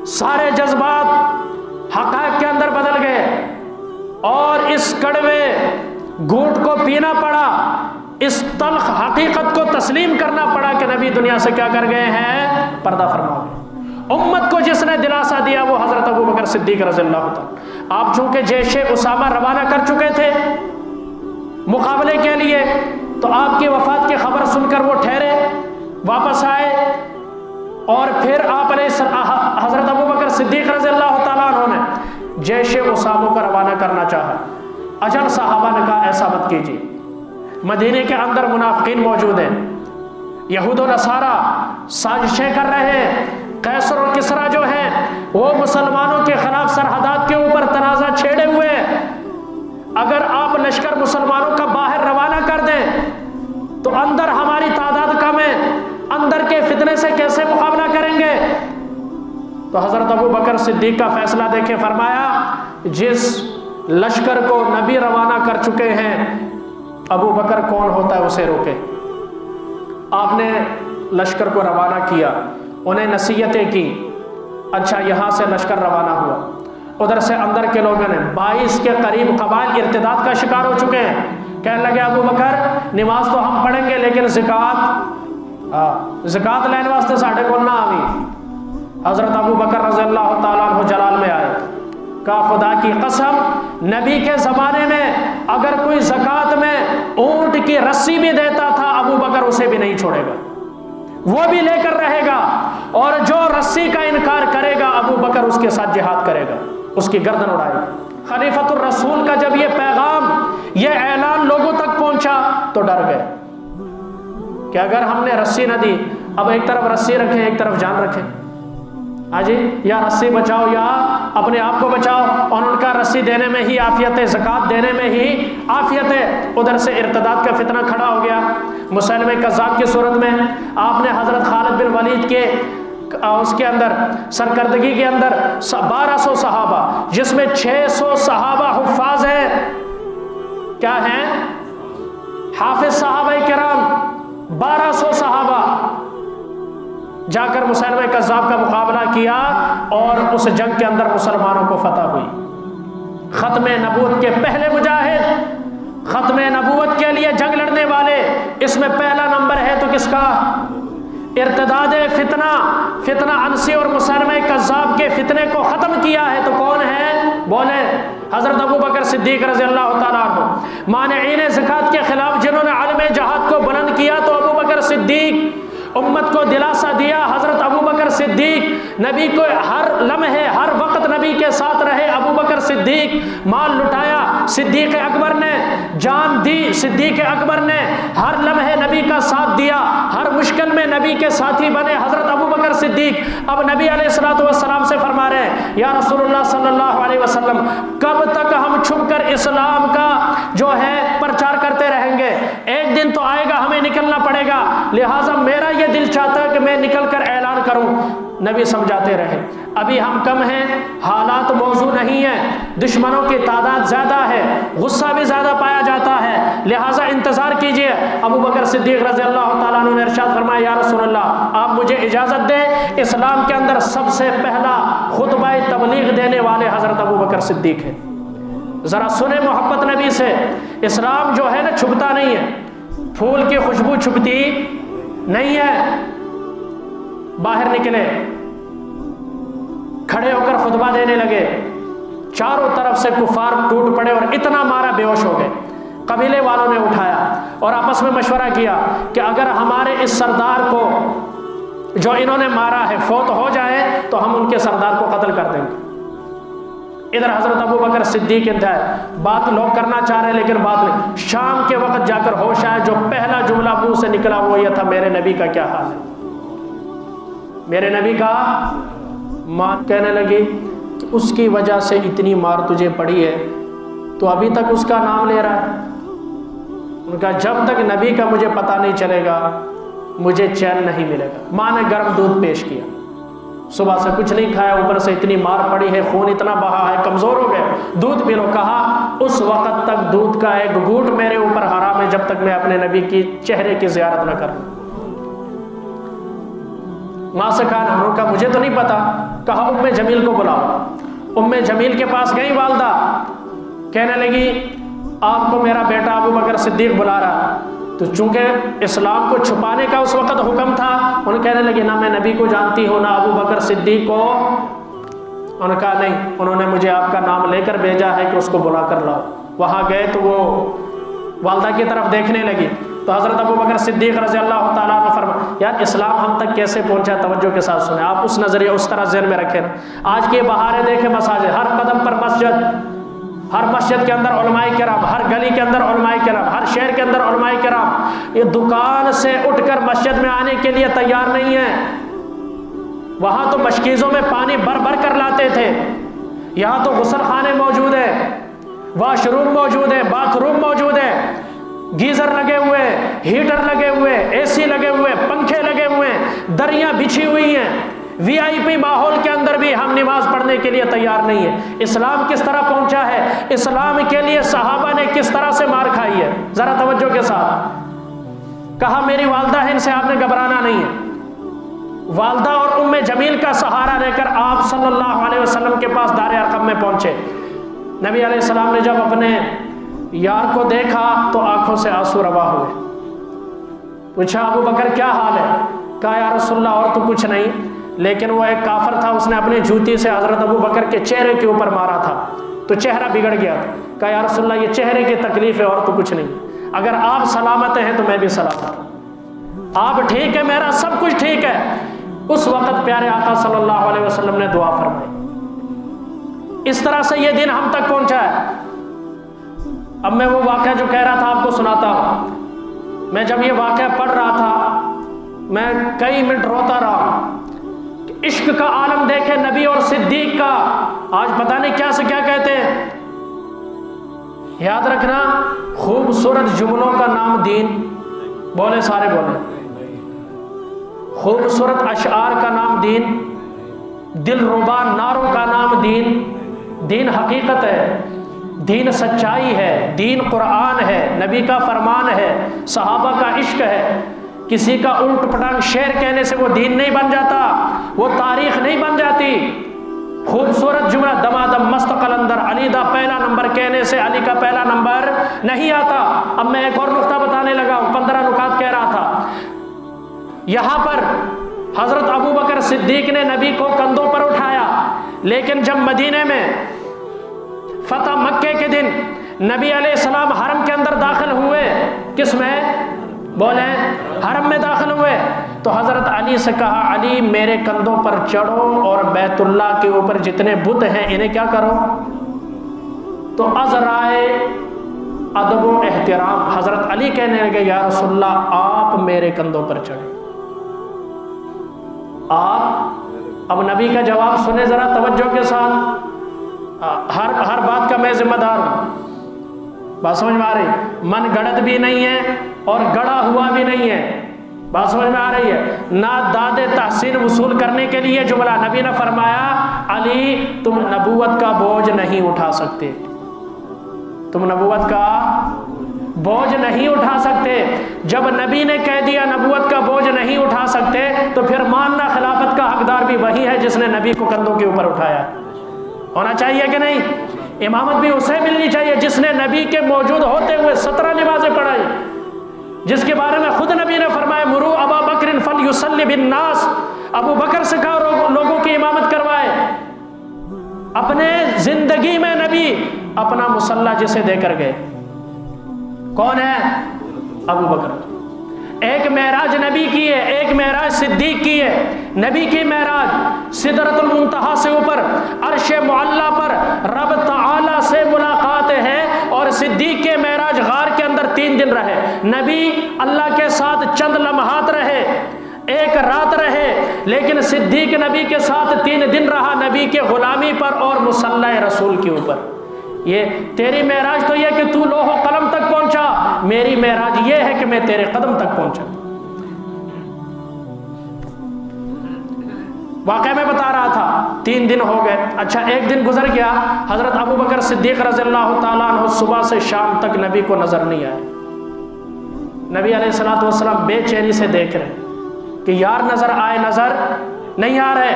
Speaker 1: سارے جذبات حقائق کے اندر بدل گئے اور اس کڑوے گھونٹ کو پینا پڑا، اس تلخ حقیقت کو تسلیم کرنا پڑا کہ نبی دنیا سے کیا کر گئے ہیں؟ پردہ فرما گئے۔ امت کو جس نے دلاسا دیا وہ حضرت ابو بکر صدیق رضی اللہ تعالیٰ۔ آپ چونکہ جیش اسامہ روانہ کر چکے تھے مقابلے کے لیے، تو آپ کی وفات کی خبر سن کر وہ ٹھہرے، واپس آئے، اور پھر آپ علیہ حضرت ابو بکر صدیق رضی اللہ تعالیٰ عنہ نے جیش اسامہ کو روانہ کرنا چاہا۔ اجل صحابہ نے کہا ایسا مت کیجیے، مدینے کے اندر منافقین موجود ہیں، یہود و نصارہ سازشیں کر رہے ہیں، قیصر اور کسریٰ جو ہیں وہ مسلمانوں کے خلاف سرحدات کے اوپر تنازع چھیڑے ہوئے ہیں، اگر آپ لشکر مسلمانوں کا باہر روانہ کر دیں تو اندر ہماری تعداد کم ہے، اندر کے فتنے سے کیسے مقابلہ کریں گے؟ تو حضرت ابو بکر صدیق کا فیصلہ دیکھیں، فرمایا جس لشکر کو نبی روانہ کر چکے ہیں ابو بکر کون ہوتا ہے اسے روکے۔ آپ نے لشکر کو روانہ کیا، انہیں نصیحتیں کی، اچھا یہاں سے لشکر روانہ ہوا، ادھر سے اندر کے لوگوں نے 22 کے قریب قبائل ارتداد کا شکار ہو چکے ہیں، کہنے لگے ابو بکر نماز تو ہم پڑھیں گے لیکن زکات لینے واسطے ساڑھے کو نہ آوی۔ حضرت ابو بکر رضی اللہ تعالیٰ عنہ جلال میں آئے، کہا خدا کی قسم نبی کے زمانے میں اگر کوئی زکات میں اونٹ کی رسی بھی دیتا تھا ابو بکر اسے بھی نہیں چھوڑے گا، وہ بھی لے کر رہے گا، اور جو رسی کا انکار کرے گا ابو بکر اس کے ساتھ جہاد کرے گا، اس کی گردن اڑائے گا۔ خلیفۃ الرسول کا جب یہ پیغام، یہ اعلان لوگوں تک پہنچا تو ڈر گئے کہ اگر ہم نے رسی نہ دی، اب ایک طرف رسی رکھیں ایک طرف جان رکھیں، ہاں جی، یا رسی بچاؤ یا اپنے آپ کو بچاؤ، اور ان کا رسی دینے میں ہی عافیت ہے، زکات دینے میں ہی عافیت ہے۔ ادھر سے ارتداد کا فتنہ کھڑا ہو گیا، مسلمہ کذاب کی صورت میں آپ نے حضرت خالد بن ولید کے اس کے اندر سرکردگی کے اندر 1200 صحابہ، جس میں 600 صحابہ حفاظ ہیں، کیا ہیں؟ حافظ صحابہ کرام، 1200 صحابہ جا کر مسلمہ کذاب کا مقابلہ کیا اور اس جنگ کے اندر مسلمانوں کو فتح ہوئی۔ ختم نبوت کے پہلے مجاہد، ختم نبوت کے لیے جنگ لڑنے والے، اس میں پہلا نمبر ہے تو کس کا؟ ارتداد فتنہ انسی اور مسلمہ کذاب کے فتنے کو ختم کیا ہے تو کون ہے؟ بولے حضرت ابو بکر صدیق رضی اللہ تعالیٰ عنہ۔ مانعین زکات کے خلاف جنہوں نے علم جہاد کو بلند کیا تو ابو بکر صدیق، امت کو دلاسا دیا حضرت ابو بکر صدیق، نبی کو ہر لمحے ہر وقت نبی کے ساتھ رہے ابو بکر صدیق، مال لٹایا صدیق اکبر نے، جان دی صدیق اکبر نے، ہر لمحے نبی کا ساتھ دیا، ہر مشکل میں نبی کے ساتھی بنے حضرت ابو بکر صدیق۔ اب نبی علیہ الصلوۃ والسلام سے فرما رہے ہیں یا رسول اللہ صلی اللہ علیہ وسلم کب تک ہم چھپ کر اسلام کا جو ہے پرچار کرتے رہیں گے؟ ایک دن تو آئے گا ہمیں نکلنا پڑے گا، لہٰذا میرا یہ دل چاہتا ہے کہ میں نکل کر اعلان کروں۔ نبی سمجھاتے رہے ابھی ہم کم ہیں، حالات موضوع نہیں ہیں، دشمنوں کی تعداد زیادہ ہے، غصہ بھی زیادہ پایا جاتا ہے، لہٰذا انتظار کیجئے۔ ابو بکر صدیق رضی اللہ تعالیٰ عنہ نے ارشاد فرمایا یا رسول اللہ آپ مجھے اجازت دیں، اسلام کے اندر سب سے پہلا خطبہ تبلیغ دینے والے حضرت ابو بکر صدیق ہیں۔ ذرا سنیں محبت نبی سے، اسلام جو ہے نا چھپتا نہیں ہے، پھول کی خوشبو چھپتی نہیں ہے۔ باہر نکلے، کھڑے ہو کر خطبہ دینے لگے، چاروں طرف سے کفار ٹوٹ پڑے اور اتنا مارا بے ہوش ہو گئے۔ قبیلے والوں نے اٹھایا اور آپس میں مشورہ کیا کہ اگر ہمارے اس سردار کو جو انہوں نے مارا ہے فوت ہو جائے تو ہم ان کے سردار کو قتل کر دیں گے۔ ادھر حضرت ابو بکر صدیق انتہا، بات لوگ کرنا چاہ رہے لیکن بات نہیں۔ شام کے وقت جا کر ہوش آیا، جو پہلا جملہ منہ سے نکلا وہ یہ تھا میرے نبی کا کیا حال ہے، میرے نبی کا۔ ماں کہنے لگی کہ اس کی وجہ سے اتنی مار تجھے پڑی ہے تو ابھی تک اس کا نام لے رہا ہے۔ ان کا جب تک نبی کا مجھے پتہ نہیں چلے گا مجھے چین نہیں ملے گا۔ ماں نے گرم دودھ پیش کیا، صبح سے کچھ نہیں کھایا، اوپر سے اتنی مار پڑی ہے، خون اتنا بہا ہے، کمزور ہو گئے، دودھ پی لو۔ کہا اس وقت تک دودھ کا ایک گھونٹ میرے اوپر حرام ہے جب تک میں اپنے نبی کی چہرے کی زیارت نہ کروں۔ ماں سے کہا مجھے تو نہیں پتا۔ کہا ام جمیل کو بلاؤ۔ ام جمیل کے پاس گئی والدہ، کہنے لگی آپ کو میرا بیٹا ابو بکر صدیق بلا رہا۔ تو چونکہ اسلام کو چھپانے کا اس وقت حکم تھا، انہوں کہنے لگے نہ میں نبی کو جانتی ہوں نہ ابو بکر صدیق کو۔ انہوں نے کہا نہیں، انہوں نے مجھے آپ کا نام لے کر بھیجا ہے کہ اس کو بلا کر لاؤ۔ وہاں گئے تو وہ والدہ کی طرف دیکھنے لگی تو حضرت ابو بکر صدیق رضی اللہ تعالیٰ عنہ فرمایا یار اسلام ہم تک کیسے پہنچا، توجہ کے ساتھ سنیں، آپ اس نظریہ اس طرح ذہن میں رکھیں نا۔ آج کی بہاریں دیکھیں مساجد، ہر قدم پر مسجد، ہر مسجد کے اندر علماء کرام، ہر گلی کے اندر علماء کرام، ہر شہر کے اندر علماء کرام۔ یہ دکان سے اٹھ کر مسجد میں آنے کے لیے تیار نہیں ہے۔ وہاں تو مشکیزوں میں پانی بھر بھر کر لاتے تھے، یہاں تو غسل خانے موجود ہیں، واش روم موجود ہے، باتھ روم موجود ہے، گیزر لگے ہوئے، ہیٹر لگے ہوئے، اے سی لگے ہوئے، پنکھے لگے ہوئے، دریاں بچھی ہوئی ہیں۔ وی آئی پی ماحول کے اندر بھی ہم نماز پڑھنے کے لیے تیار نہیں ہے۔ اسلام کس طرح پہنچا ہے، اسلام کے لیے صحابہ نے کس طرح سے مار کھائی ہے، ذرا توجہ کے ساتھ۔ کہا میری والدہ ہے، ان سے آپ نے گھبرانا نہیں ہے۔ والدہ اور ام جمیل کا سہارا لے کر آپ صلی اللہ علیہ وسلم کے پاس دار ارقم میں پہنچے۔ نبی علیہ السلام نے جب اپنے یار کو دیکھا تو آنکھوں سے آنسو روا ہوئے۔ پوچھا ابو بکر کیا حال ہے؟ کہا یا رسول اللہ اور تو کچھ نہیں، لیکن وہ ایک کافر تھا، اس نے اپنی جوتی سے حضرت ابو بکر کے چہرے کے اوپر مارا تھا تو چہرہ بگڑ گیا تھا۔ کہا یا رسول اللہ یہ چہرے کی تکلیف ہے اور تو کچھ نہیں، اگر آپ سلامت ہیں تو میں بھی سلامت ہوں، آپ ٹھیک ہے، میرا سب کچھ ٹھیک ہے۔ اس وقت پیارے آقا صلی اللہ علیہ وسلم نے دعا فرمائی۔ اس طرح سے یہ دن ہم تک پہنچا ہے۔ اب میں وہ واقعہ جو کہہ رہا تھا آپ کو سناتا ہوں۔ میں جب یہ واقعہ پڑھ رہا تھا میں کئی منٹ روتا رہا۔ عشق کا عالم دیکھے نبی اور صدیق کا، آج پتہ نہیں کیا سے کیا کہتے ہیں۔ یاد رکھنا خوبصورت جملوں کا نام دین، بولے سارے بولے، خوبصورت اشعار کا نام دین، دل ربا نعروں کا نام دین۔ دین حقیقت ہے، دین سچائی ہے، دین قرآن ہے، نبی کا فرمان ہے، صحابہ کا عشق ہے۔ کسی کا الٹ پٹانگ شعر کہنے سے وہ دین نہیں بن جاتا، وہ تاریخ نہیں بن جاتی۔ خوبصورت جملہ دمادم مست قلندر علی دا پہلا نمبر کہنے سے علی کا پہلا نمبر نہیں آتا۔ اب میں ایک اور نقطہ بتانے لگا ہوں، 15 نکات کہہ رہا تھا۔ یہاں پر حضرت ابو بکر صدیق نے نبی کو کندھوں پر اٹھایا، لیکن جب مدینے میں فتح مکے کے دن نبی علیہ السلام حرم کے اندر داخل ہوئے، کس میں بولیں حرم میں داخل ہوئے، تو حضرت علی سے کہا علی میرے کندھوں پر چڑھو اور بیت اللہ کے اوپر جتنے بت ہیں انہیں کیا کرو۔ تو ازرائے ادب و احترام حضرت علی کہنے لگے یا رسول اللہ آپ میرے کندھوں پر چڑھے، آپ۔ اب نبی کا جواب سنے ذرا توجہ کے ساتھ، ہر بات کا میں ذمہ دار ہوں، بات سمجھ میں آ رہی؟ من گڑت بھی نہیں ہے اور گڑا ہوا بھی نہیں ہے، بات سمجھ میں آ رہی ہے؟ نہ داد تحسین وصول کرنے کے لیے جملہ نبی نے فرمایا علی تم نبوت کا بوجھ نہیں اٹھا سکتے، تم نبوت کا بوجھ نہیں اٹھا سکتے۔ جب نبی نے کہہ دیا نبوت کا بوجھ نہیں اٹھا سکتے تو پھر ماننا خلافت کا حقدار بھی وہی ہے جس نے نبی کو کندھوں کے اوپر اٹھایا۔ ہونا چاہیے کہ نہیں؟ امامت بھی اسے ملنی چاہیے جس نے نبی کے موجود ہوتے ہوئے 17 نمازیں پڑھائی، جس کے بارے میں خود نبی نے فرمایا مرو ابا بکر فلیصلی بالناس، ابو بکر سے کہا لوگوں کی امامت کروائے۔ اپنے زندگی میں نبی اپنا مصلی جسے دے کر گئے، کون ہے؟ ابو بکر۔ ایک معراج نبی کی ہے، ایک معراج صدیق کی ہے۔ نبی کی معراج سدرۃ المنتہا سے اوپر عرش معلی پر رب تعالی سے ملاقات ہے، اور صدیق کے معراج غار کے اندر 3 دن رہے۔ نبی اللہ کے ساتھ چند لمحات رہے، ایک رات رہے، لیکن صدیق نبی کے ساتھ 3 دن رہا، نبی کے غلامی پر اور مصلی رسول کے اوپر۔ یہ تیری معراج تو یہ کہ تو لوح و قلم تک پہنچا، میری معراج یہ ہے کہ میں تیرے قدم تک پہنچا۔ واقعہ میں بتا رہا تھا 3 دن ہو گئے. اچھا ایک دن گزر گیا, حضرت ابو بکر صدیق رضی اللہ تعالیٰ عنہ صبح سے شام تک نبی کو نظر نہیں آئے. نبی علیہ الصلوۃ والسلام بے چینی سے دیکھ رہے کہ یار نظر آئے, نظر نہیں آ رہے.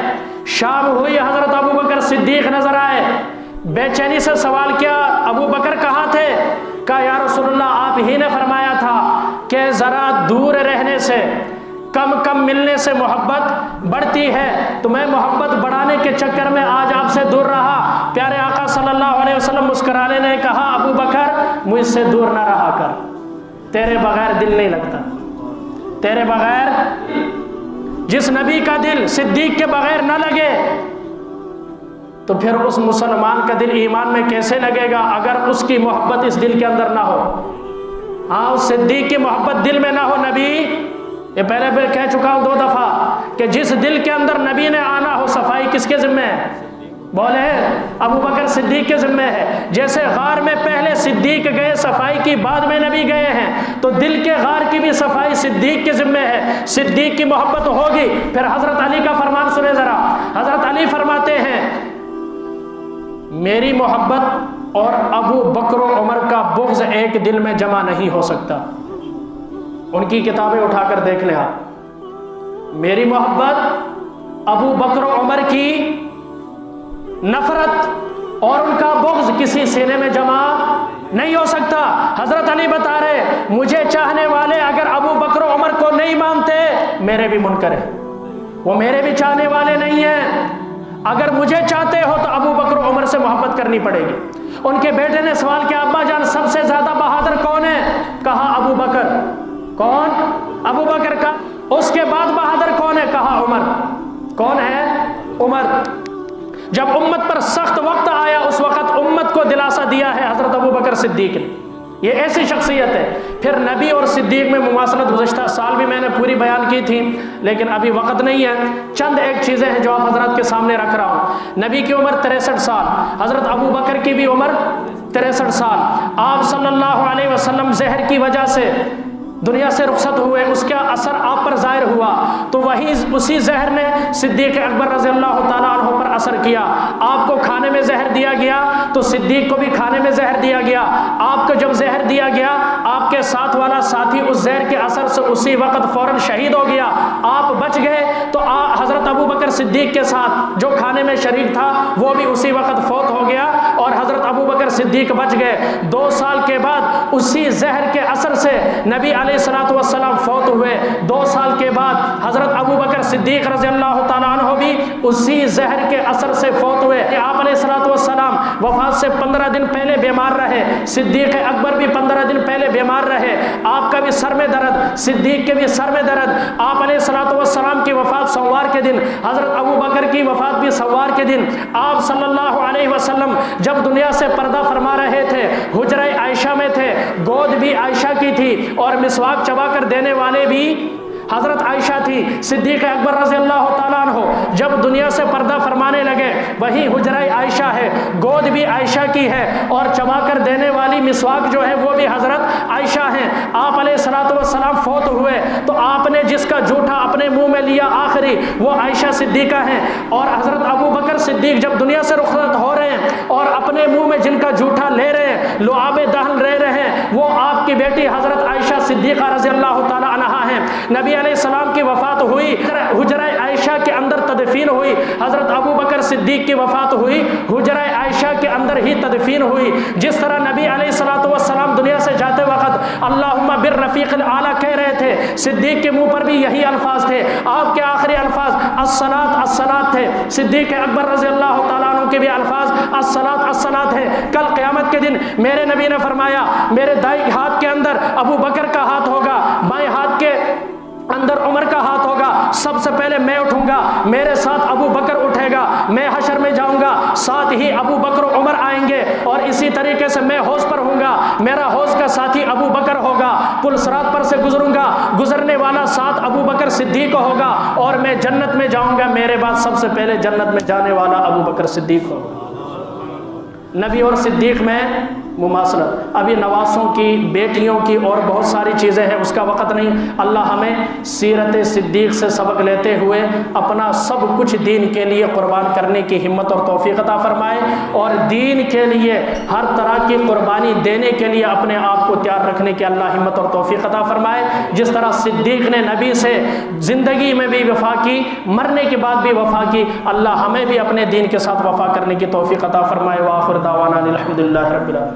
Speaker 1: شام ہوئی, حضرت ابو بکر صدیق نظر آئے. بے چینی سے سوال کیا, ابو بکر کہاں تھے؟ کہا یا رسول اللہ آپ ہی نے فرمایا تھا کہ ذرا دور رہنے سے, کم کم ملنے سے محبت بڑھتی ہے, تو میں محبت بڑھانے کے چکر میں آج آپ سے دور رہا. پیارے آقا صلی اللہ علیہ وسلم مسکرانے نے کہا ابو بکر مجھ سے دور نہ رہا کر, تیرے بغیر دل نہیں لگتا, تیرے بغیر. جس نبی کا دل صدیق کے بغیر نہ لگے تو پھر اس مسلمان کا دل ایمان میں کیسے لگے گا اگر اس کی محبت اس دل کے اندر نہ ہو. ہاں اس صدیق کی محبت دل میں نہ ہو. نبی, یہ پہلے بھی کہہ چکا ہوں 2 دفعہ کہ جس دل کے اندر نبی نے آنا ہو, صفائی کس کے ذمہ ہے؟ بولے ابو بکر صدیق کے ذمہ ہے. جیسے غار میں پہلے صدیق گئے صفائی کی, بعد میں نبی گئے ہیں, تو دل کے غار کی بھی صفائی صدیق کے ذمہ ہے. صدیق کی محبت ہوگی. پھر حضرت علی کا فرمان سنیں ذرا. حضرت علی فرماتے ہیں میری محبت اور ابو بکر و عمر کا بغض ایک دل میں جمع نہیں ہو سکتا. ان کی کتابیں اٹھا کر دیکھ لیں آپ. میری محبت ابو بکر و عمر کی نفرت اور ان کا بغض کسی سینے میں جمع نہیں ہو سکتا. حضرت علی بتا رہے مجھے چاہنے والے اگر ابو بکر و عمر کو نہیں مانتے میرے بھی منکر ہیں, وہ میرے بھی چاہنے والے نہیں ہیں. اگر مجھے چاہتے ہو تو ابو بکر و عمر سے محبت کرنی پڑے گی. ان کے بیٹے نے سوال کیا ابا جان سب سے زیادہ بہادر کون ہے؟ کہا ابو بکر. کون؟ ابو بکر کا. اس کے بعد بہادر کون ہے؟ کہا عمر. کون ہے؟ عمر. جب امت پر سخت وقت آیا اس وقت امت کو دلاسا دیا ہے حضرت ابو بکر صدیق نے. یہ ایسی شخصیت ہے. پھر نبی اور صدیق میں مماثلت گزشتہ سال بھی میں نے پوری بیان کی تھی لیکن ابھی وقت نہیں ہے. چند ایک چیزیں ہیں جو آپ حضرات کے سامنے رکھ رہا ہوں. نبی کی عمر 63 سال, حضرت ابو بکر کی بھی عمر 63 سال. آپ صلی اللہ علیہ وسلم زہر کی وجہ سے دنیا سے رخصت ہوئے, اس کا اثر آپ پر ظاہر ہوا تو وہی اسی زہر نے صدیق اکبر رضی اللہ تعالیٰ عنہ پر اثر کیا. آپ کو کھانے میں زہر دیا گیا تو صدیق کو بھی کھانے میں زہر دیا گیا. آپ کو جب زہر دیا گیا آپ کے ساتھ والا ساتھی اس زہر کے اثر سے اسی وقت فوراً شہید ہو گیا. آپ بچ گئے تو حضرت ابو بکر صدیق کے ساتھ جو کھانے میں شریک تھا وہ بھی اسی وقت فوت ہو گیا اور حضرت ابو بکر صدیق بچ گئے. 2 سال کے بعد اسی زہر کے اثر سے نبی علیہ الصلوۃ والسلام فوت ہوئے. 2 سال کے بعد حضرت ابو بکر صدیق رضی اللہ تعالیٰ عنہ بھی اسی زہر کے اثر سے فوت ہوئے. آپ علیہ الصلوۃ والسلام وفات سے 15 دن پہلے بیمار رہے. صدیق اکبر بھی 15 دن پہلے بیمار رہے. آپ کا بھی سر میں درد, صدیق کے بھی سر میں درد. آپ علیہ الصلوۃ والسلام کی وفات سوار کے دن, حضرت ابو بکر کی وفات بھی سوار کے دن. آپ صلی اللہ علیہ وسلم جب دنیا سے پردہ فرما رہے تھے حجرہ عائشہ میں تھے, گود بھی عائشہ کی تھی اور مسواک چبا کر دینے والے بھی حضرت عائشہ تھی. صدیق اکبر رضی اللہ تعالیٰ عنہ جب دنیا سے پردہ فرمانے لگے وہی حجرہ عائشہ ہے, گود بھی عائشہ کی ہے اور چبا کر دینے والی مسواک جو ہے وہ بھی حضرت عائشہ ہیں. آپ علیہ الصلوۃ والسلام فوت ہوئے تو آپ نے جس کا جھوٹا اپنے منہ میں لیا آخری وہ عائشہ صدیقہ ہیں. اور حضرت ابو بکر صدیق جب دنیا سے رخصت ہو رہے ہیں اور اپنے منہ میں جن کا جھوٹا لے رہے ہیں, لعاب دہن رہ رہے ہیں, وہ آپ کی بیٹی حضرت عائشہ صدیقہ رضی اللہ تعالیٰ عنہا ہیں. نبی علیہ السلام کی وفات ہوئی, حجرہ عائشہ کے اندر تدفین ہوئی. حضرت ابو بکر صدیق کی وفات ہوئی, حجرہ عائشہ کے اندر ہی تدفین ہوئی. جس طرح نبی علیہ الصلوۃ والسلام دنیا سے جاتے وقت اللہم بالرفیق الاعلی کہہ رہے تھے, صدیق کے منہ پر بھی یہی الفاظ تھے. آپ کے آخری الفاظ الصلاۃ الصلاۃ تھے. صدیق اکبر رضی اللہ تعالیٰ عنہ کے بھی الفاظ الصلاۃ الصلاۃ ہے. کل قیامت کے دن میرے نبی نے فرمایا میرے دائیں ہاتھ کے اندر ابو بکر کا ہاتھ ہوگا, بائیں ہاتھ کے اندر عمر کا ہاتھ ہوگا. سب سے پہلے میں اٹھوں گا, میرے ساتھ ابو بکر اٹھے گا, میں حشر میں جاؤں گا, ساتھ ہی ابو بکر و عمر آئیں گے اور اسی طریقے سے میں حوض پر ہوں گا, میرا حوض کا ساتھی ابو بکر ہوگا. پل صراط پر سے گزروں گا, گزرنے والا ساتھ ابو بکر صدیق ہوگا اور میں جنت میں جاؤں گا, میرے بعد سب سے پہلے جنت میں جانے والا ابو بکر صدیق ہوگا. نبی اور صدیق میں مماثلت. اب یہ نواسوں کی، بیٹیوں کی اور بہت ساری چیزیں ہیں، اس کا وقت نہیں. اللہ ہمیں سیرت صدیق سے سبق لیتے ہوئے اپنا سب کچھ دین کے لیے قربان کرنے کی ہمت اور توفیق عطا فرمائے، اور دین کے لیے ہر طرح کی قربانی دینے کے لیے اپنے آپ کو تیار رکھنے کی اللہ ہمت اور توفیق عطا فرمائے. جس طرح صدیق نے نبی سے زندگی میں بھی وفا کی، مرنے کے بعد بھی وفا کی، اللہ ہمیں بھی اپنے دین کے ساتھ وفا کرنے کی توفیق عطا فرمائے. وآخر دعوانا الحمدللہ رب العالمین.